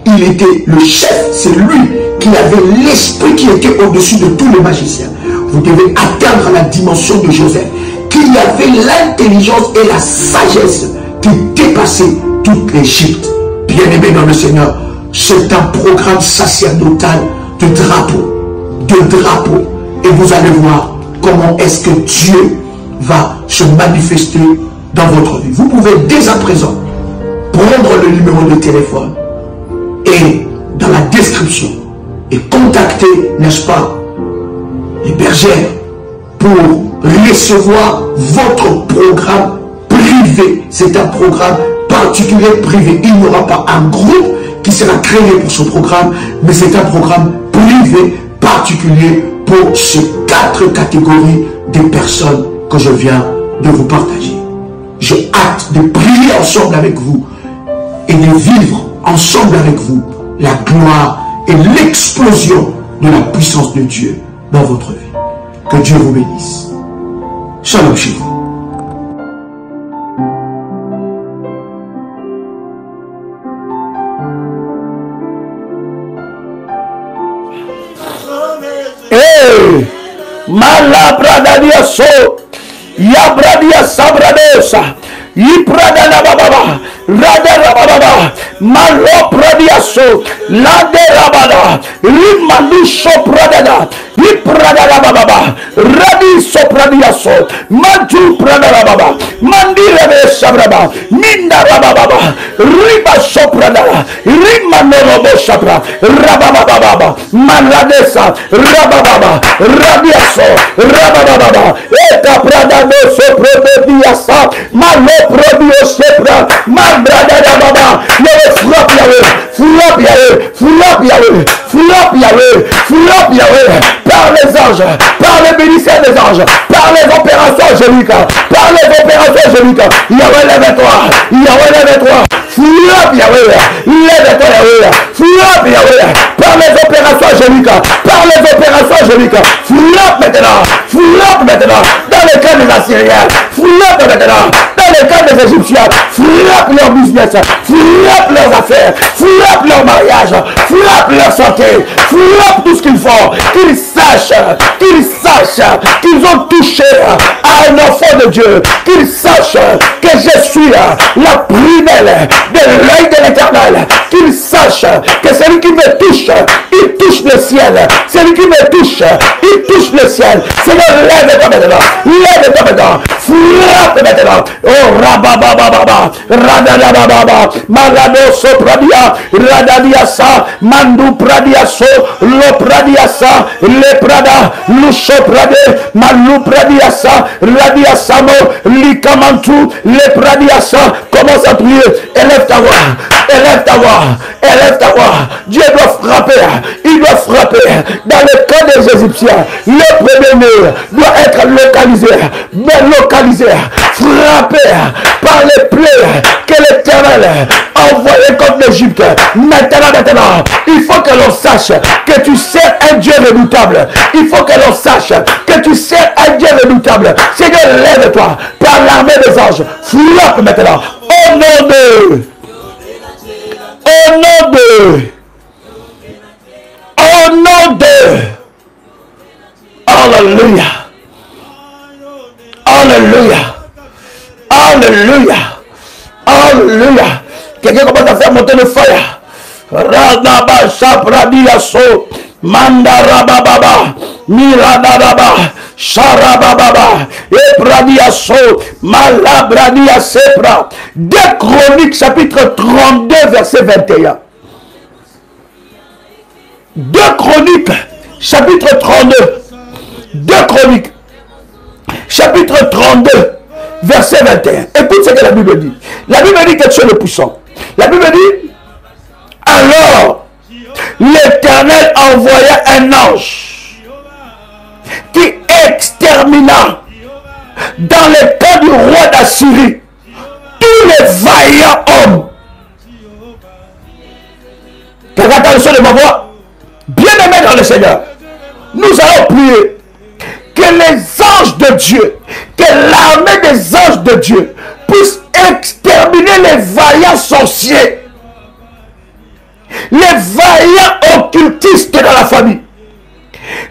Il était le chef, c'est lui qui avait l'esprit qui était au-dessus de tous les magiciens. Vous devez atteindre la dimension de Joseph, qui avait l'intelligence et la sagesse qui dépassait toute l'Égypte. Bien-aimés dans le Seigneur, c'est un programme sacerdotal de drapeau. Et vous allez voir comment est-ce que Dieu va se manifester dans votre vie. Vous pouvez dès à présent prendre le numéro de téléphone et dans la description et contacter, n'est-ce pas, les bergères pour recevoir votre programme privé. C'est un programme particulier privé. Il n'y aura pas un groupe qui sera créé pour ce programme, mais c'est un programme privé particulier pour ces 4 catégories de personnes que je viens de vous partager. J'ai hâte de prier ensemble avec vous et de vivre ensemble avec vous la gloire et l'explosion de la puissance de Dieu dans votre vie. Que Dieu vous bénisse. Shalom chez vous. Hey! Malabradadia so, Yabradia sabradosa, Yipradana baba, Radara baba, Malopradia so, Lade rabada, Rimandu so pradada, Ipradababa, Rabi Sopradiaso, Mantu Pradababa, Mandire Sabraba, Minda Rababa, Riba Soprada, Rimanorobo Sabra, Rabababa, Maladesa, Rabababa, Rabiaso, Rabababa, Eta Pradado Soprodiasa, Malo Prodio Sepra, Mandrada Baba, Frappe Yahweh, frappe Yahweh, frappe Yahweh, frappe Yahweh, par les anges, par les bénisseurs des anges, par les opérations angéliques, par les opérations angéliques. Yahweh, lève-toi, Yahweh, lève-toi, frappe Yahweh, lève-toi Yahweh, frappe Yahweh, par les opérations angéliques, par les opérations angéliques, frappe maintenant, dans le cas des Assyriens, frappe maintenant, dans le cas des Égyptiens, frappe leur business, frappe leurs affaires, frappe leur mariage, frappe leur santé, frappe tout ce qu'ils font, qu'ils sachent qu'ils ont touché à un enfant de Dieu, qu'ils sachent que je suis la prunelle de l'œil de l'Éternel, qu'ils sachent que celui qui me touche, il touche le ciel, celui qui me touche, il touche le ciel. Seigneur, lève-toi maintenant, frappe maintenant. Oh, rababababa, radadababa, malado sopradia, radadiasa, mandu pradiaso, lo pradiasa, le prada, luso prade, malu pradiasa, radiasamo, likamantu, le pradiasa. Commence à prier, élève ta voix, élève ta voix, élève ta voix. Dieu doit frapper, il doit frapper. Dans le cas des Égyptiens, le premier-né doit être localisé, mais localisé, frappé par les plaies que l'Éternel a envoyées contre l'Égypte. Maintenant, il faut que l'on sache que tu sers un Dieu redoutable. Il faut que l'on sache que tu sers un Dieu redoutable. Seigneur, lève-toi par l'armée des anges. Frappe maintenant. Au nom de... Alléluia. Alléluia. Alléluia. Alléluia. Quelqu'un commence à faire monter le feu. Radaba Sapradiaso. Mandarababa. Miradababa. Sharababa. Ebradiaso. Malabradia Sepra. 2 Chroniques chapitre 32 verset 21. 2 Chroniques chapitre 32. 2 Chroniques chapitre 32 verset 21. Écoute ce que la Bible dit. La Bible dit que tu es le puissant. La Bible dit, alors l'Éternel envoya un ange qui extermina dans le camp du roi d'Assyrie tous les vaillants hommes. Quelqu'un entend le son de ma voix? Bien-aimé dans le Seigneur, nous allons prier que les anges de Dieu, que l'armée des anges de Dieu puisse exterminer les vaillants sorciers, les vaillants occultistes dans la famille,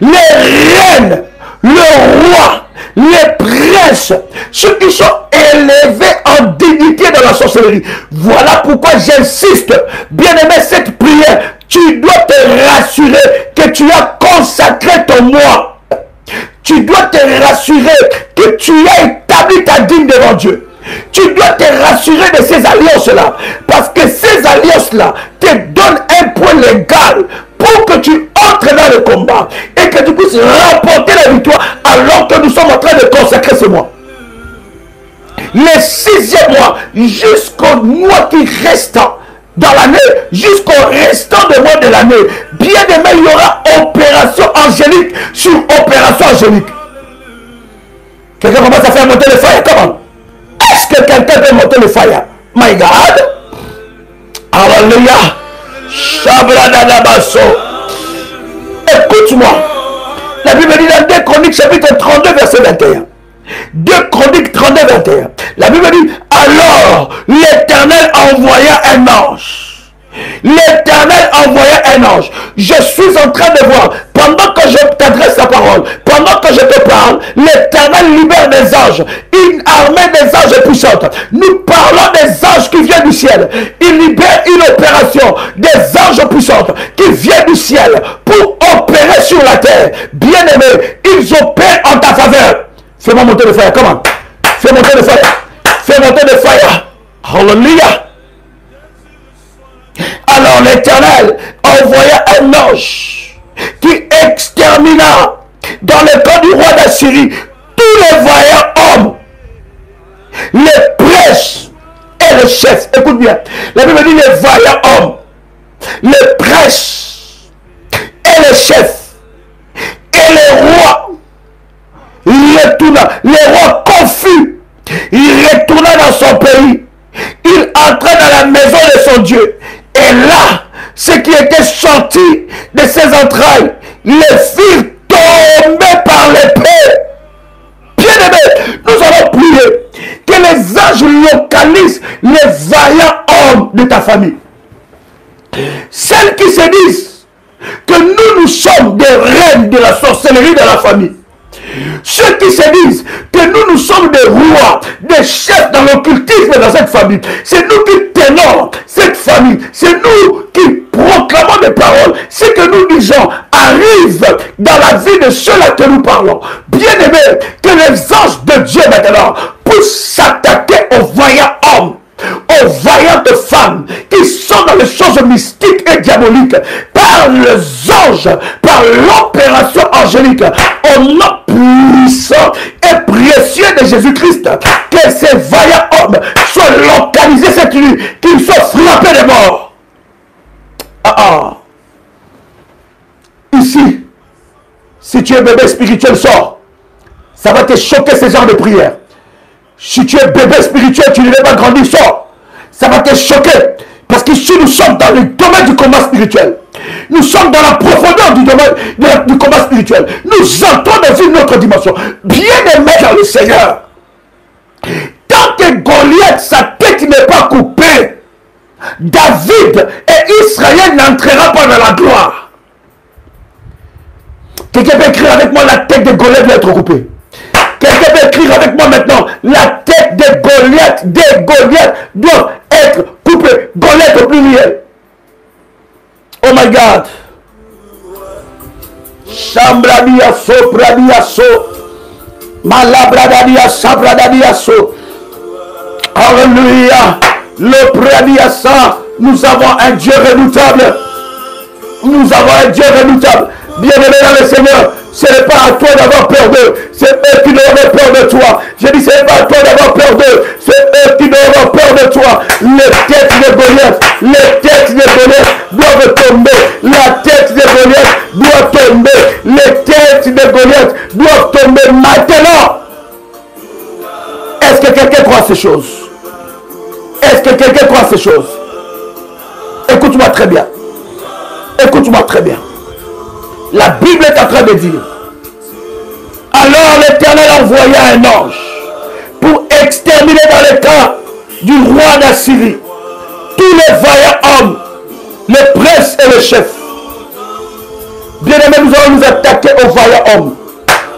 les reines, le roi, les princes, ceux qui sont élevés en dignité dans la sorcellerie. Voilà pourquoi j'insiste, bien-aimé, cette prière, tu dois te rassurer que tu as consacré ton moi. Tu dois te rassurer que tu as établi ta dîme devant Dieu. Tu dois te rassurer de ces alliances-là. Parce que ces alliances-là te donnent un point légal pour que tu entres dans le combat et que tu puisses remporter la victoire alors que nous sommes en train de consacrer ce mois. Le 6e mois jusqu'au mois qui reste dans l'année, jusqu'au restant de mois de l'année, bien aimé, il y aura opération angélique sur opération angélique. Quelqu'un commence à faire monter le fire? Comment? Est-ce que quelqu'un peut monter le fire? My God. Alléluia. Shabradadabaso. Écoute-moi. La Bible dit dans 2 Chroniques chapitre 32 verset 21. 2 Chroniques 32 21. La Bible dit, alors l'Éternel envoya un ange. L'Éternel envoya un ange. Je suis en train de voir, pendant que je t'adresse la parole, pendant que je te parle, l'Éternel libère des anges, une armée des anges puissante. Nous parlons des anges qui viennent du ciel. Il libère une opération des anges puissantes qui viennent du ciel pour opérer sur la terre. opèrent. Bien-aimé, ils opèrent en ta faveur. Fais-moi monter le fire. Comment? Fais monter le fire. Fais monter le fire. Hallelujah. Alors l'Éternel envoya un ange qui extermina dans le camp du roi d'Assyrie tous les vaillants hommes, les princes et les chefs. Écoute bien, la Bible dit les vaillants hommes, les princes et les chefs et les rois. Il retourna, les rois confus, il retourna dans son pays, il entra dans la maison de son Dieu. Et là, ce qui était sorti de ses entrailles, les firent tomber par l'épée. Bien-aimés, nous allons prier que les anges localisent les vaillants hommes de ta famille. Celles qui se disent que nous sommes des reines de la sorcellerie de la famille. Ceux qui se disent que nous sommes des rois, des chefs dans l'occultisme dans cette famille. C'est nous qui tenons cette famille. C'est nous qui proclamons des paroles. Ce que nous disons arrive dans la vie de ceux-là que nous parlons. Bien-aimés, que les anges de Dieu maintenant puissent s'attaquer aux vaillants hommes, aux vaillantes femmes qui sont dans les choses mystiques et diaboliques par les anges, par l'opération angélique, au nom puissant et précieux de Jésus-Christ. Que ces vaillants hommes soient localisés cette nuit, qu'ils soient frappés de mort. Ici, si tu es bébé spirituel, sors. Ça va te choquer ce genre de prière. Si tu es bébé spirituel, tu ne l'as pas grandi, sors. Ça va te choquer. Parce qu'ici, nous sommes dans le domaine du combat spirituel. Nous sommes dans la profondeur du domaine du combat spirituel. Nous entrons dans une autre dimension. Bien-aimé dans le Seigneur. Tant que Goliath, sa tête n'est pas coupée, David et Israël n'entrera pas dans la gloire. Quelqu'un peut écrire avec moi, la tête de Goliath doit être coupée. Quelqu'un peut écrire avec moi maintenant, la tête de Goliath doit être coupée. Goliath au pluriel. Oh my God. Chambradia so, pradia so. Malabradia sabradia so. Alléluia. Le pradia sa. Nous avons un Dieu redoutable. Nous avons un Dieu redoutable. Bien-aimé dans le Seigneur, ce n'est pas à toi d'avoir peur d'eux, c'est eux qui doivent avoir peur de toi. Je dis, ce n'est pas à toi d'avoir peur d'eux, c'est eux qui doivent avoir peur de toi. Les têtes de Goliath doivent tomber. La tête de Goliath doit tomber. Les têtes de Goliath doivent tomber maintenant. Est-ce que quelqu'un croit ces choses? Est-ce que quelqu'un croit ces choses? Écoute-moi très bien. Écoute-moi très bien. La Bible est en train de dire, alors l'Éternel envoya un ange pour exterminer dans le camp du roi d'Assyrie tous les vaillants hommes, les princes et les chefs. Bien-aimés, nous allons nous attaquer aux vaillants hommes.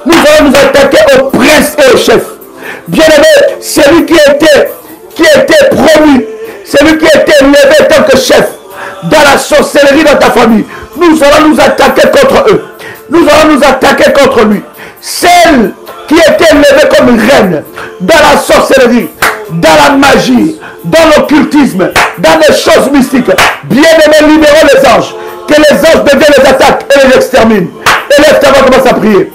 Nous allons nous attaquer aux princes et aux chefs. Bien-aimés, celui qui était promu, celui qui était élevé en tant que chef dans la sorcellerie dans ta famille, nous allons nous attaquer contre eux. Nous allons nous attaquer contre lui. Celle qui était élevée comme reine dans la sorcellerie, dans la magie, dans l'occultisme, dans les choses mystiques. Bien-aimés, libérons les anges. Que les anges de Dieu les attaquent et les exterminent. Élève ta voix, commence à prier.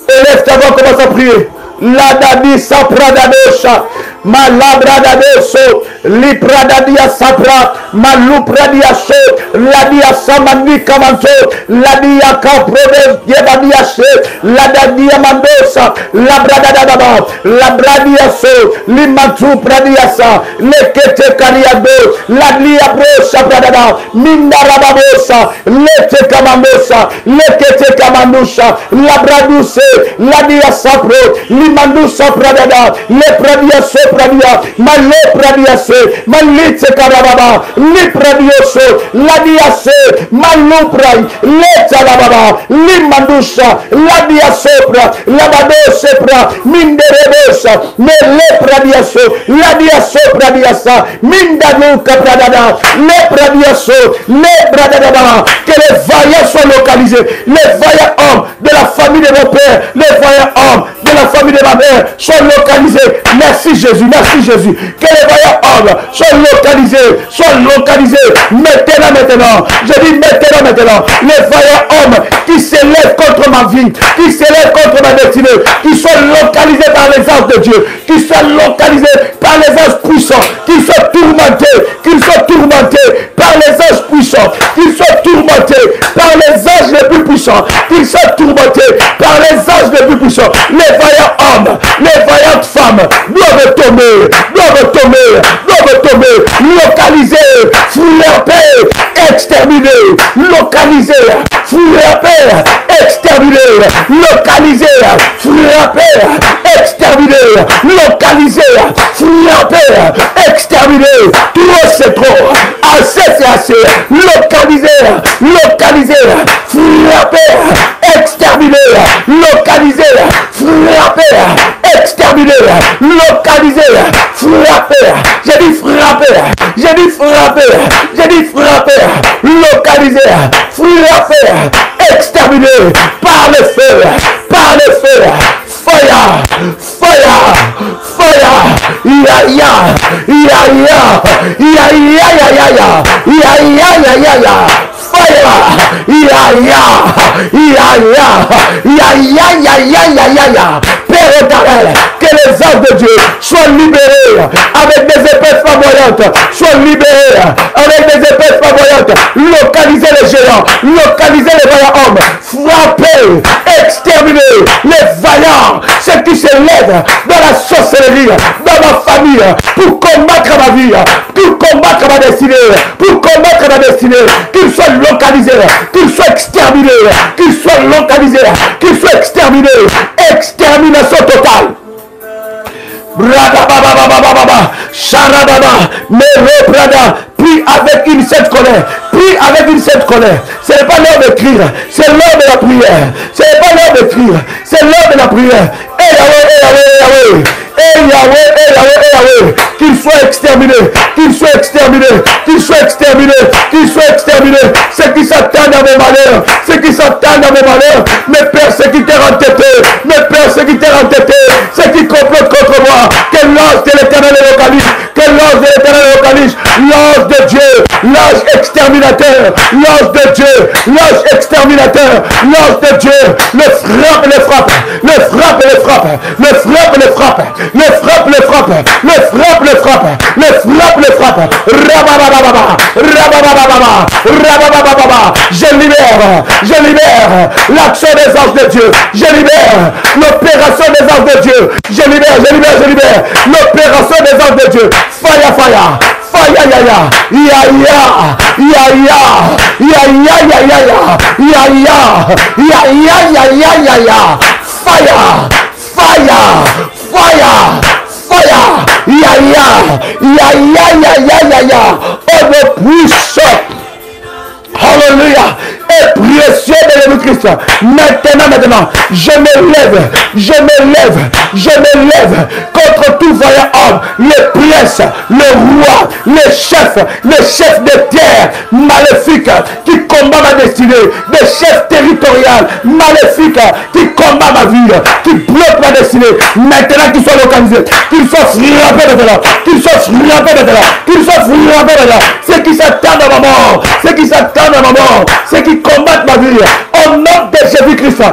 Élève ta voix, commence à prier. La dadi sapradadosha, malabradadoso, lipradadia sapra, malupradia so, ladia samani kamanto, ladia kaprodes yebadia se, ladadia mandosa, labradadaba, labradia so, limantu pradiasa, lekete kariado, ladia brosa pradada, mindarababosa, lete kamandosa, lekete kamandosa, labraduse, ladia sapro, Mandusa pradada, le pradia so pradia, male pradia se, malite karababa, le pradio so, ladia se, maluprai, le talababa, le mandusa, ladia sopra, labado sepra, minderebosa, me le pradia so, ladia so pradia sa, mindanuka pradada, le pradia so, le pradada, que les vaillants soient localisés, les vaillants hommes de la famille de mon père, les voyants hommes de la famille de ma mère soient localisés. Merci Jésus, merci Jésus. Que les voyants hommes soient localisés maintenant. Je dis maintenant. Les voyants hommes qui s'élèvent contre ma vie, qui s'élèvent contre ma destinée, qui soient localisés par les anges de Dieu, qui soient localisés par les anges puissants, qu'ils soient tourmentés par les anges puissants, qu'ils soient tourmentés par les anges les plus puissants, qu'ils soient tourmentés par les anges les plus puissants. Les vaillants hommes, les vaillantes femmes doivent tomber, localisés, frapper, exterminés, localisés, frapper, exterminés, localisés, frapper, exterminés, localisés, frapper, exterminés. Trop c'est trop, assez c'est assez, localisés, frapper, exterminés, localisés, frapper, exterminés, localisés, frapper, j'ai dit frapper, localisés, frapper, exterminés, par le feu, fire, Père éternel, que les âmes de Dieu soient libérés avec des épées flamboyantes, localiser les géants, localiser les vaillants hommes, frapper, exterminer les vaillants, ceux qui se lèvent dans la sorcellerie, dans ma famille, pour combattre ma vie, pour combattre ma destinée, qu'ils soient localisés, qu'ils soient exterminés, extermination totale. Prie avec une sainte colère. Ce n'est pas l'heure de crier, c'est l'heure de la prière. Qu'ils soient exterminés, ceux qui s'attendent à mes malheurs, mes persécuteurs entêtés, ceux qui complotent contre moi, que l'ange de l'Éternel localise, l'ange de Dieu, l'ange exterminateur, l'ange de Dieu, le frappe, je libère l'action des anges de Dieu, je libère l'opération des anges de Dieu, je libère l'opération des anges de Dieu. Fire, on me puisse. Hallelujah. Et précieux de Jésus-Christ. Maintenant, je me lève contre tout vaillant homme, les princes, le roi, les chefs de terre maléfiques qui combattent ma destinée, des chefs territoriaux maléfiques qui combattent ma vie, qui bloquent ma destinée. Maintenant qu'ils soient localisés, qu'ils soient frappés maintenant, ceux qui s'attendent à ma mort, ceux qui combattent ma vie, au nom de Jésus-Christ, fire,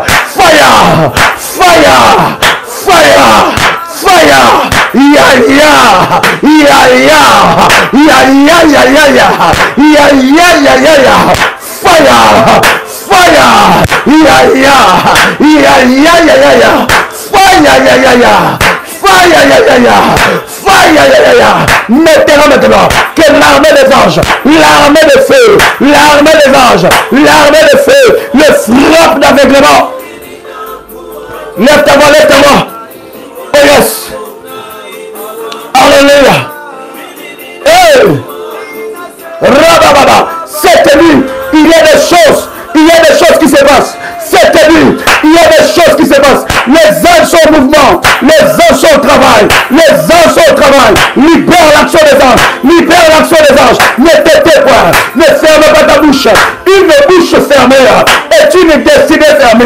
maintenant, que l'armée des anges, l'armée de feu, le frappe d'aveuglement. Lève ta voix. Oh yes. Alléluia. Hey. Rabababa. Cette nuit, il y a des choses qui se passent. Cette nuit, il y a des choses qui se passent. Les anges sont en mouvement, les anges sont au travail, libère l'action des anges, ne t'étais pas, ne ferme pas ta bouche, une bouche fermée C'est une destinée fermée.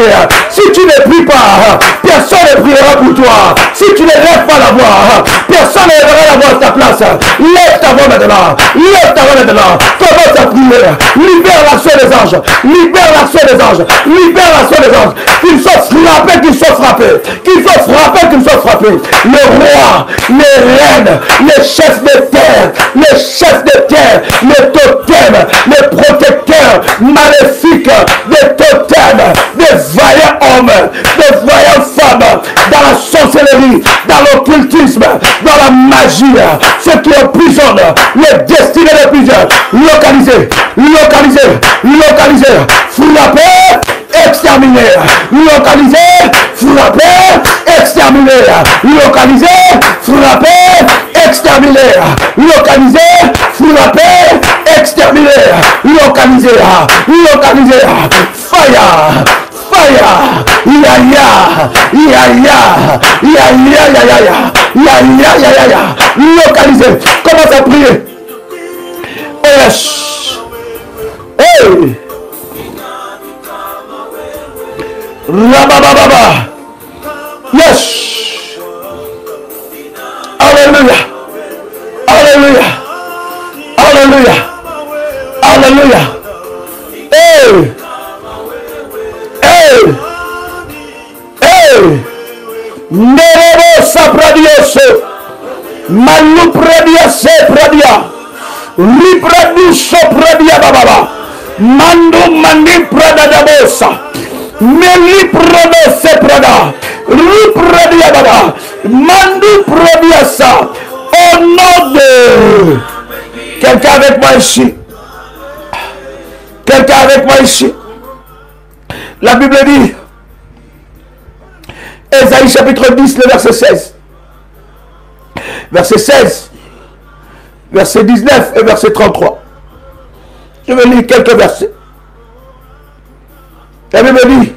Si tu ne pries pas, personne ne priera pour toi. Si tu ne lèves pas la voix, personne ne lèvera la voix à ta place. Lève ta voix maintenant. Lève ta voix maintenant. Commence à prier. Libère l'action des anges. Libère l'action des anges. Libère l'action des anges. Qu'ils soient frappés, qu'ils soient frappés. Qu'ils soient frappés, qu'ils soient frappés. Le roi, les reines, les chefs de terre, les chefs de terre, les totems, les protecteurs maléfiques, des totems, des vaillants hommes, des vaillantes femmes, dans la sorcellerie, dans l'occultisme, dans la magie, ceux qui emprisonnent les destinées de plusieurs, localisés, localisés, localisés, frappés, exterminés, localisés, frappés, exterminés, localisés, frappés, exterminés, localisés, frappés, exterminés, localisés, localisés, fire, fire, ya ya, ya ya, ya ya ya ya ya, ya ya ya ya ya, localisé. Commence à prier. Hey, rabababa, yes, alléluia, alléluia, alléluia, alléluia. Hey. Nerebo sapradioso, malu pradia se pradia, libradu sopradia bababa, mandu mandi prada dabosa, meli prada se prada, lipradia baba, mandu pradia sa, au nom de quelqu'un avec moi ici, quelqu'un avec moi ici. La Bible dit, Ésaïe chapitre 10, le verset 16. Verset 16, verset 19 et verset 33. Je vais lire quelques versets. La Bible dit,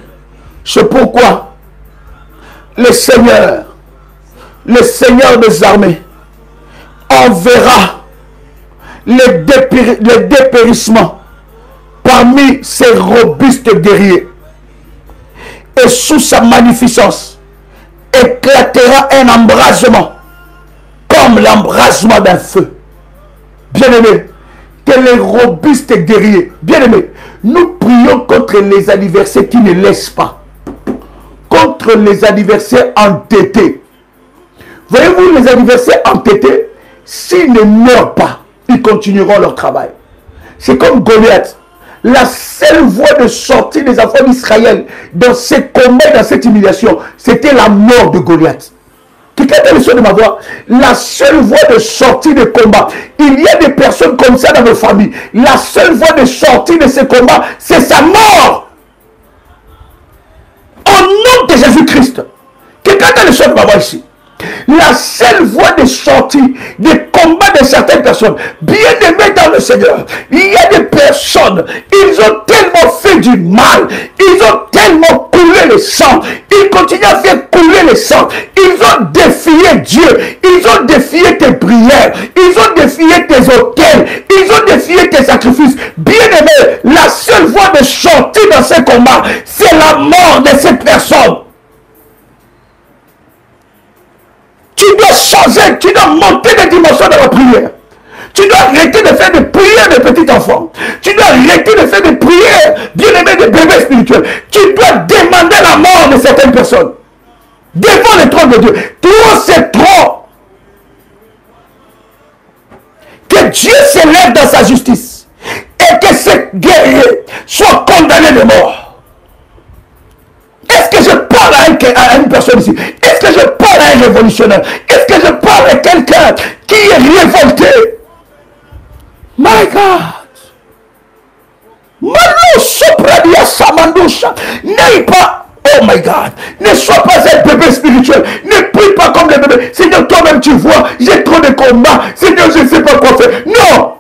c'est pourquoi le Seigneur des armées, enverra les dépérissements parmi ces robustes guerriers. Et sous sa magnificence éclatera un embrasement comme l'embrasement d'un feu. Bien-aimés, que les robustes guerriers, bien-aimés, nous prions contre les adversaires qui ne laissent pas, contre les adversaires entêtés. Voyez-vous, les adversaires entêtés, s'ils ne meurent pas, ils continueront leur travail. C'est comme Goliath. La seule voie de sortie des enfants d'Israël dans ces combats, dans cette humiliation, c'était la mort de Goliath. Quelqu'un a le son de ma voix? La seule voie de sortie des combats. Il y a des personnes comme ça dans nos familles. La seule voie de sortie de ces combats, c'est sa mort. Au nom de Jésus-Christ. Quelqu'un a le son de ma voix ici? La seule voie de sortie des combats de certaines personnes, bien aimées dans le Seigneur, il y a des personnes, ils ont tellement fait du mal, ils ont tellement coulé le sang, ils continuent à faire couler le sang, ils ont défié Dieu, ils ont défié tes prières, ils ont défié tes autels, ils ont défié tes sacrifices. Bien aimé, la seule voie de sortie dans ces combats, c'est la mort de cette personne. Tu dois changer, tu dois monter des dimensions de la prière. Tu dois arrêter de faire des prières de petits enfants. Tu dois arrêter de faire des prières, bien-aimés, de bébés spirituels. Tu dois demander la mort de certaines personnes. Devant le trône de Dieu. Trop, c'est trop. Que Dieu s'élève dans sa justice. Et que ces guerriers soient condamnés de mort. Est-ce que je parle à une personne ici? Est-ce que je parle à un révolutionnaire? Est-ce que je parle à quelqu'un qui est révolté? My God! N'aille pas, oh my God, ne sois pas un bébé spirituel, ne prie pas comme les bébés. Seigneur, toi-même tu vois, j'ai trop de combats, Seigneur, je ne sais pas quoi faire. Non!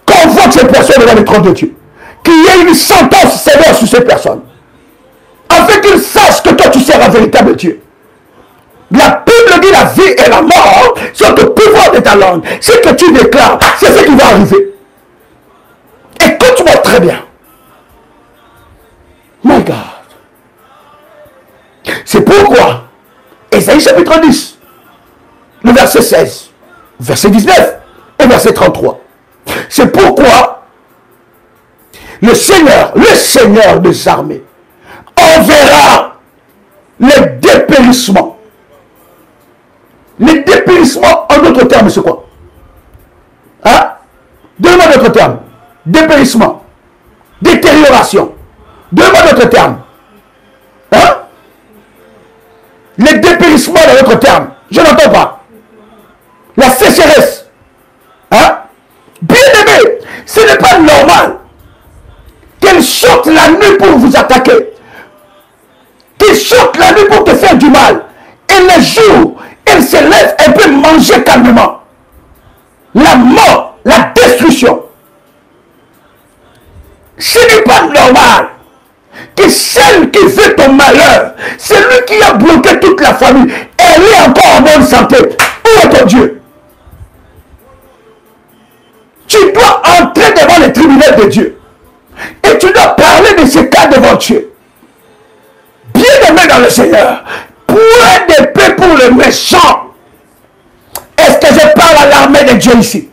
Convoque ces personnes devant le trône de Dieu. Qu'il y ait une sentence sévère sur ces personnes. Afin qu'ils sachent que toi tu sers un véritable Dieu. La Bible dit la vie et la mort sont au pouvoir de ta langue. Ce que tu déclares, c'est ce qui va arriver. Écoute-moi très bien. Ésaïe chapitre 10, le verset 16, verset 19 et verset 33. C'est pourquoi le Seigneur des armées, enverra les dépérissements. Les dépérissements, en d'autres termes, c'est quoi? Hein? Donnez-moi d'autres termes. Dépérissement. Détérioration. Donnez-moi d'autres termes. Hein? Les dépérissements, dans d'autres termes. Je n'entends pas. La sécheresse. Hein? Bien aimé, ce n'est pas normal qu'elle sorte la nuit pour vous attaquer. Qu'elle sorte la nuit pour te faire du mal. Et le jour, elle se lève, elle peut manger calmement. La mort, la destruction. Ce n'est pas normal que celle qui fait ton malheur, celui qui a bloqué toute la famille, elle est encore en bonne santé. Où est ton Dieu? Tu dois entrer devant les tribunaux de Dieu. Et tu dois parler de ce cas devant Dieu. Bien-aimé dans le Seigneur, point d'épée pour le méchant. Est-ce que je parle à l'armée de Dieu ici?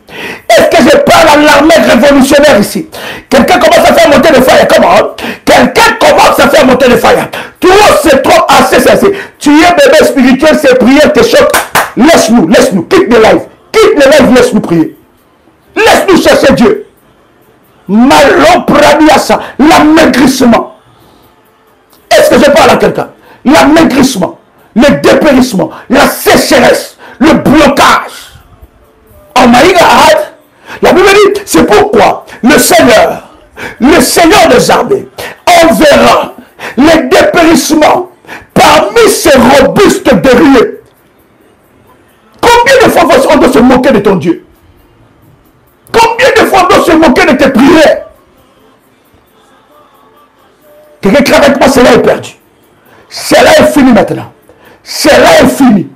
Est-ce que je parle à l'armée révolutionnaire ici? Quelqu'un commence à faire monter le fire. Comment? Quelqu'un commence à faire monter le fire. Toi, c'est trop assez sensé. Tu es bébé spirituel, ces prières te choquent. Laisse-nous. Quitte le live. Laisse-nous prier. Laisse-nous chercher Dieu. Malon pradiasa, l'amaigrissement. Est-ce que je parle à quelqu'un? L'amaigrissement, le dépérissement, la sécheresse, le blocage. Oh my God! La Bible dit, c'est pourquoi le Seigneur des armées, enverra les dépérissements parmi ces robustes guerriers. Combien de fois on doit se moquer de ton Dieu? Combien de fois on doit se moquer de tes prières? Quelqu'un qui avec moi, cela est perdu. Cela est fini maintenant. Cela est fini.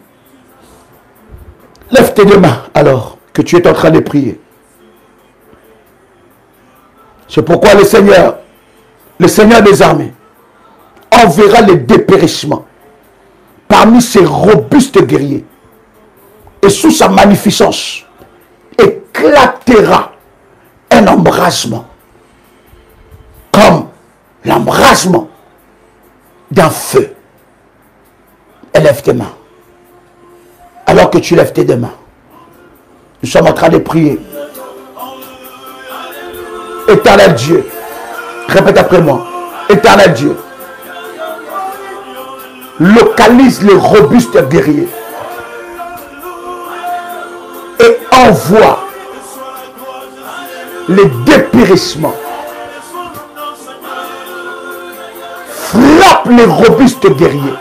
Lève tes deux mains alors que tu es en train de prier. C'est pourquoi le Seigneur des armées, enverra les dépérissements parmi ces robustes guerriers. Et sous sa magnificence, éclatera un embrasement comme l'embrasement d'un feu. Élève tes mains. Alors que tu lèves tes deux mains, nous sommes en train de prier. Éternel Dieu, répète après moi. Éternel Dieu, localise les robustes guerriers et envoie les dépérissements. Frappe les robustes guerriers.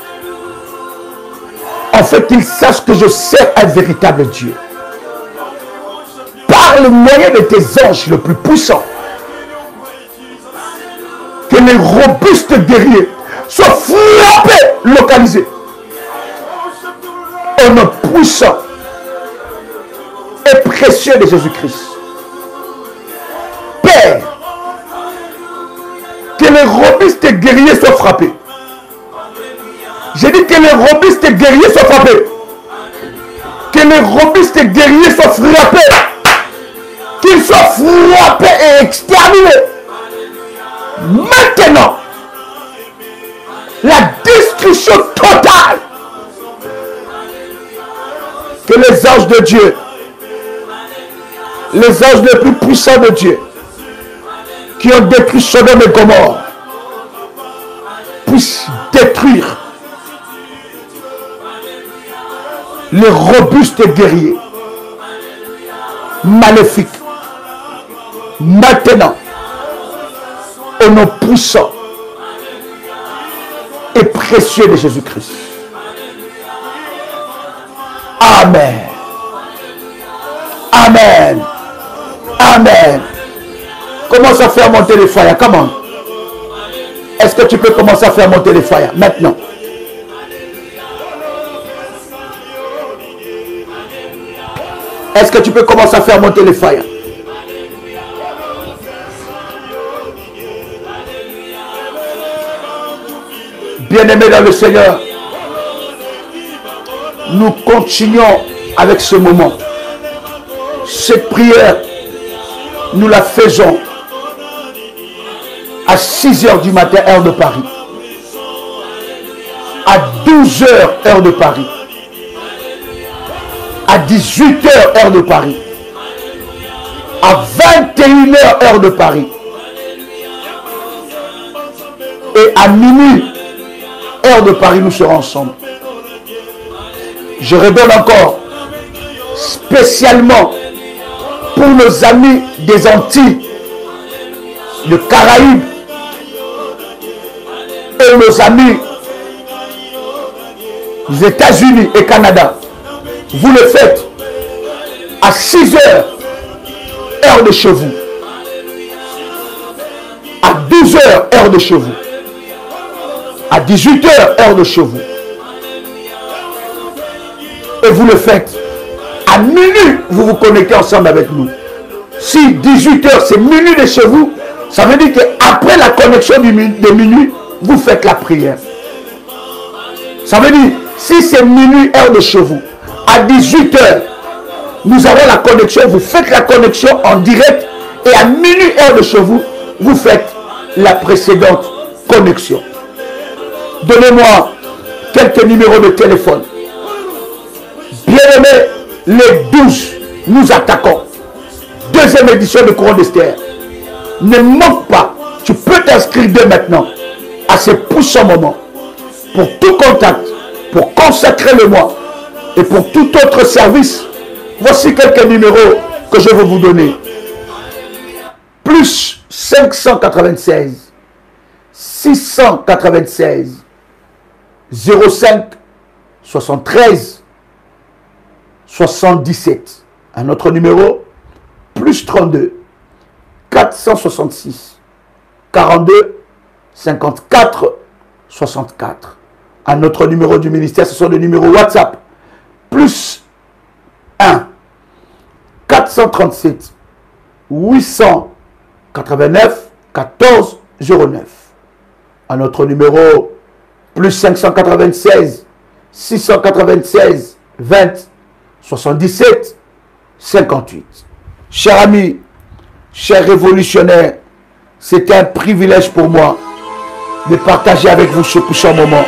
En fait, qu'ils sachent que je sers un véritable Dieu. Par le moyen de tes anges le plus puissant, que les robustes guerriers soient frappés, localisés. Au nom puissant et précieux de Jésus-Christ. Père, que les robustes guerriers soient frappés. J'ai dit que les robustes guerriers soient frappés. Que les robustes guerriers soient frappés. Qu'ils soient frappés et exterminés. Maintenant, la destruction totale. Que les anges de Dieu, les anges les plus puissants de Dieu, qui ont détruit Sodome et Gomorrhe, puissent détruire les robustes guerriers maléfiques. Maintenant, au nom puissant et précieux de Jésus-Christ. Amen. Amen. Amen. Commence à faire monter les fire. Comment? Est-ce que tu peux commencer à faire monter les fire maintenant? Est-ce que tu peux commencer à faire monter les fire? Bien-aimé dans le Seigneur, nous continuons avec ce moment. Cette prière, nous la faisons à 6 h du matin, heure de Paris. À 12 h, heure de Paris. À 18 h, heure de Paris. À 21 h, heure de Paris. Et à minuit, heure de Paris, nous serons ensemble. Je redonne encore, spécialement pour nos amis des Antilles, les Caraïbes, et nos amis des États-Unis et Canada. Vous le faites à 6 h, heure de chez vous. À 12 h, heure de chez vous. À 18 h, heure de chez vous. Et vous le faites. À minuit, vous vous connectez ensemble avec nous. Si 18 h, c'est minuit de chez vous, ça veut dire qu'après la connexion de minuit, vous faites la prière. Ça veut dire, si c'est minuit, heure de chez vous, à 18 h, nous avons la connexion, vous faites la connexion en direct, et à minuit, heure de chez vous, vous faites la précédente connexion. Donnez-moi quelques numéros de téléphone. Bien-aimés, les 12, nous attaquons. Deuxième édition de Couronne d'Esther. Ne manque pas. Tu peux t'inscrire dès maintenant à ces puissants moments. Pour tout contact, pour consacrer le mois et pour tout autre service, voici quelques numéros que je vais vous donner. Plus 596 696 05 73 77. Un autre numéro, plus 32 466 42 54 64. Un autre numéro du ministère, ce sont des numéros WhatsApp. Plus 1 437 889 14 09. Un autre numéro, plus 596 696 20 77 58. Chers amis, chers révolutionnaires, c'était un privilège pour moi de partager avec vous ce puissant moment.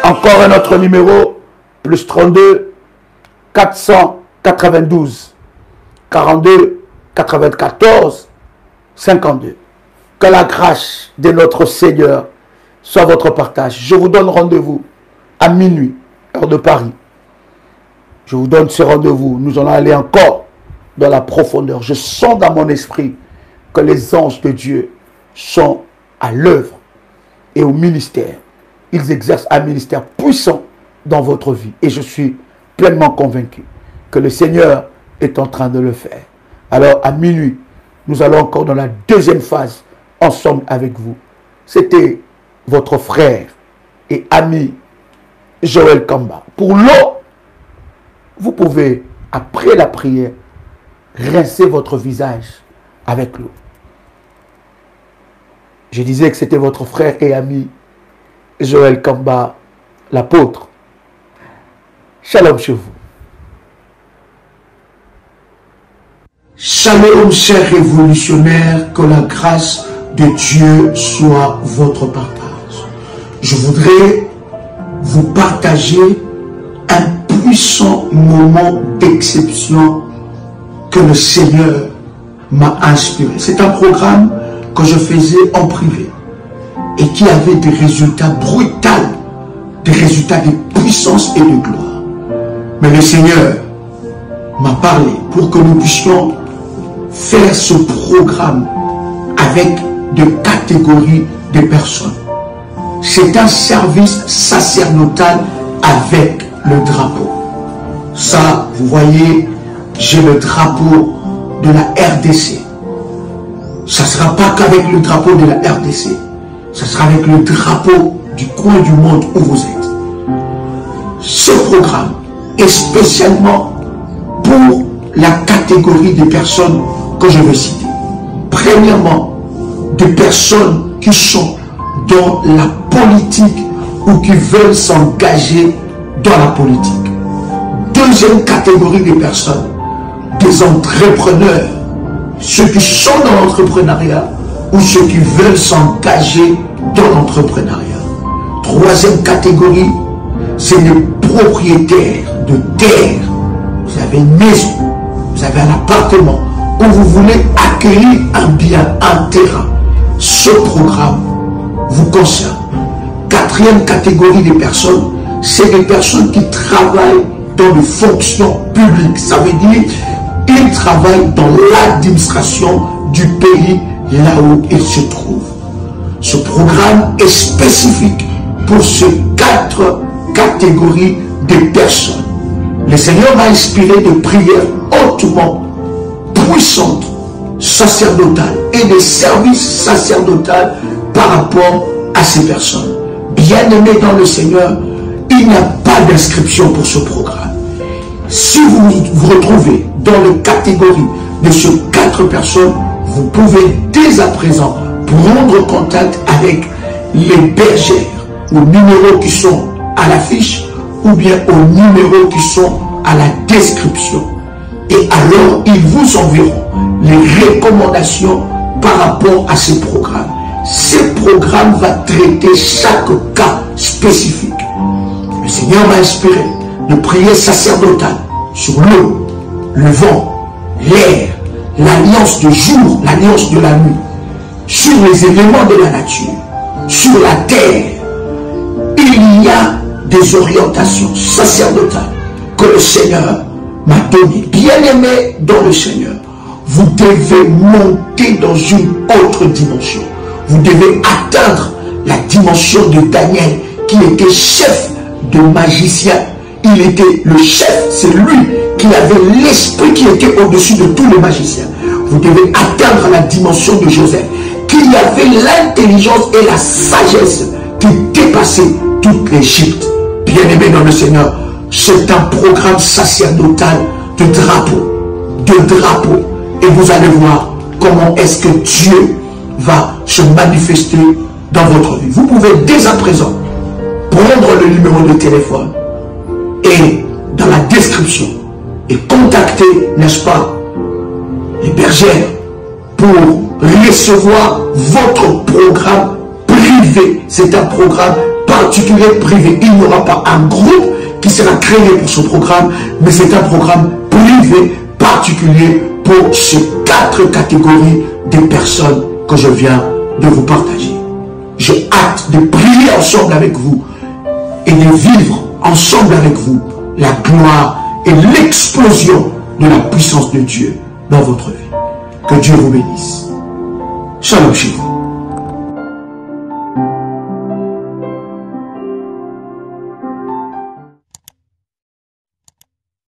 Encore un autre numéro, plus 32 492 42 94 52. Que la grâce de notre Seigneur soit votre partage. Je vous donne rendez-vous à minuit, heure de Paris. Je vous donne ce rendez-vous. Nous allons aller encore dans la profondeur. Je sens dans mon esprit que les anges de Dieu sont à l'œuvre et au ministère. Ils exercent un ministère puissant dans votre vie. Et je suis pleinement convaincu que le Seigneur est en train de le faire. Alors, à minuit, nous allons encore dans la deuxième phase, ensemble avec vous. C'était votre frère et ami Joël Kamba. Pour l'eau, vous pouvez, après la prière, rincer votre visage avec l'eau. Je disais que c'était votre frère et ami Joël Kamba, l'apôtre. Shalom chez vous. Shalom, chers révolutionnaires, que la grâce de Dieu soit votre partage. Je voudrais vous partager un puissant moment d'exception que le Seigneur m'a inspiré. C'est un programme que je faisais en privé et qui avait des résultats brutaux, des résultats de puissance et de gloire. Mais le Seigneur m'a parlé pour que nous puissions faire ce programme avec de catégories de personnes. C'est un service sacerdotal avec le drapeau. Ça, vous voyez, j'ai le drapeau de la RDC. Ça ne sera pas qu'avec le drapeau de la RDC. Ça sera avec le drapeau du coin du monde où vous êtes. Ce programme est spécialement pour la catégorie des personnes que je veux citer. Premièrement, des personnes qui sont dans la politique ou qui veulent s'engager dans la politique. deuxième catégorie de personnes, des entrepreneurs, ceux qui sont dans l'entrepreneuriat ou ceux qui veulent s'engager dans l'entrepreneuriat. Troisième catégorie, c'est les propriétaires de terre. Vous avez une maison, vous avez un appartement où vous voulez acquérir un bien, un terrain. Ce programme vous concerne. Quatrième catégorie de personnes, c'est des personnes qui travaillent dans des fonctions publiques. Ça veut dire qu'ils travaillent dans l'administration du pays là où ils se trouvent. Ce programme est spécifique pour ces 4 catégories de personnes. Le Seigneur m'a inspiré de prières hautement puissantes, sacerdotales et de services sacerdotaux par rapport à ces personnes. Bien-aimés dans le Seigneur, il n'y a pas d'inscription pour ce programme. Si vous vous retrouvez dans la catégorie de ces 4 personnes, vous pouvez dès à présent prendre contact avec les bergères aux numéros qui sont à l'affiche ou bien aux numéros qui sont à la description. Et alors, ils vous enverront les recommandations par rapport à ces programmes. Ces programmes vont traiter chaque cas spécifique. Le Seigneur m'a inspiré de prier sacerdotal sur l'eau, le vent, l'air, l'alliance du jour, l'alliance de la nuit, sur les éléments de la nature, sur la terre. Il y a des orientations sacerdotales que le Seigneur m'a données. Bien-aimés dans le Seigneur, vous devez monter dans une autre dimension. Vous devez atteindre la dimension de Daniel, qui était chef de magicien. Il était le chef, c'est lui qui avait l'esprit qui était au-dessus de tous les magiciens. Vous devez atteindre la dimension de Joseph, qui avait l'intelligence et la sagesse qui dépassait toute l'Égypte. Bien-aimés dans le Seigneur, c'est un programme sacerdotal de drapeau. Et vous allez voir comment est-ce que Dieu va se manifester dans votre vie. Vous pouvez dès à présent prendre le numéro de téléphone et dans la description et contacter, n'est-ce pas, les bergères pour recevoir votre programme privé. C'est un programme particulier privé. Il n'y aura pas un groupe qui sera créé pour ce programme, mais c'est un programme privé particulier pour ces 4 catégories de personnes que je viens de vous partager. J'ai hâte de prier ensemble avec vous et de vivre ensemble avec vous la gloire et l'explosion de la puissance de Dieu dans votre vie. Que Dieu vous bénisse. Shalom chez vous.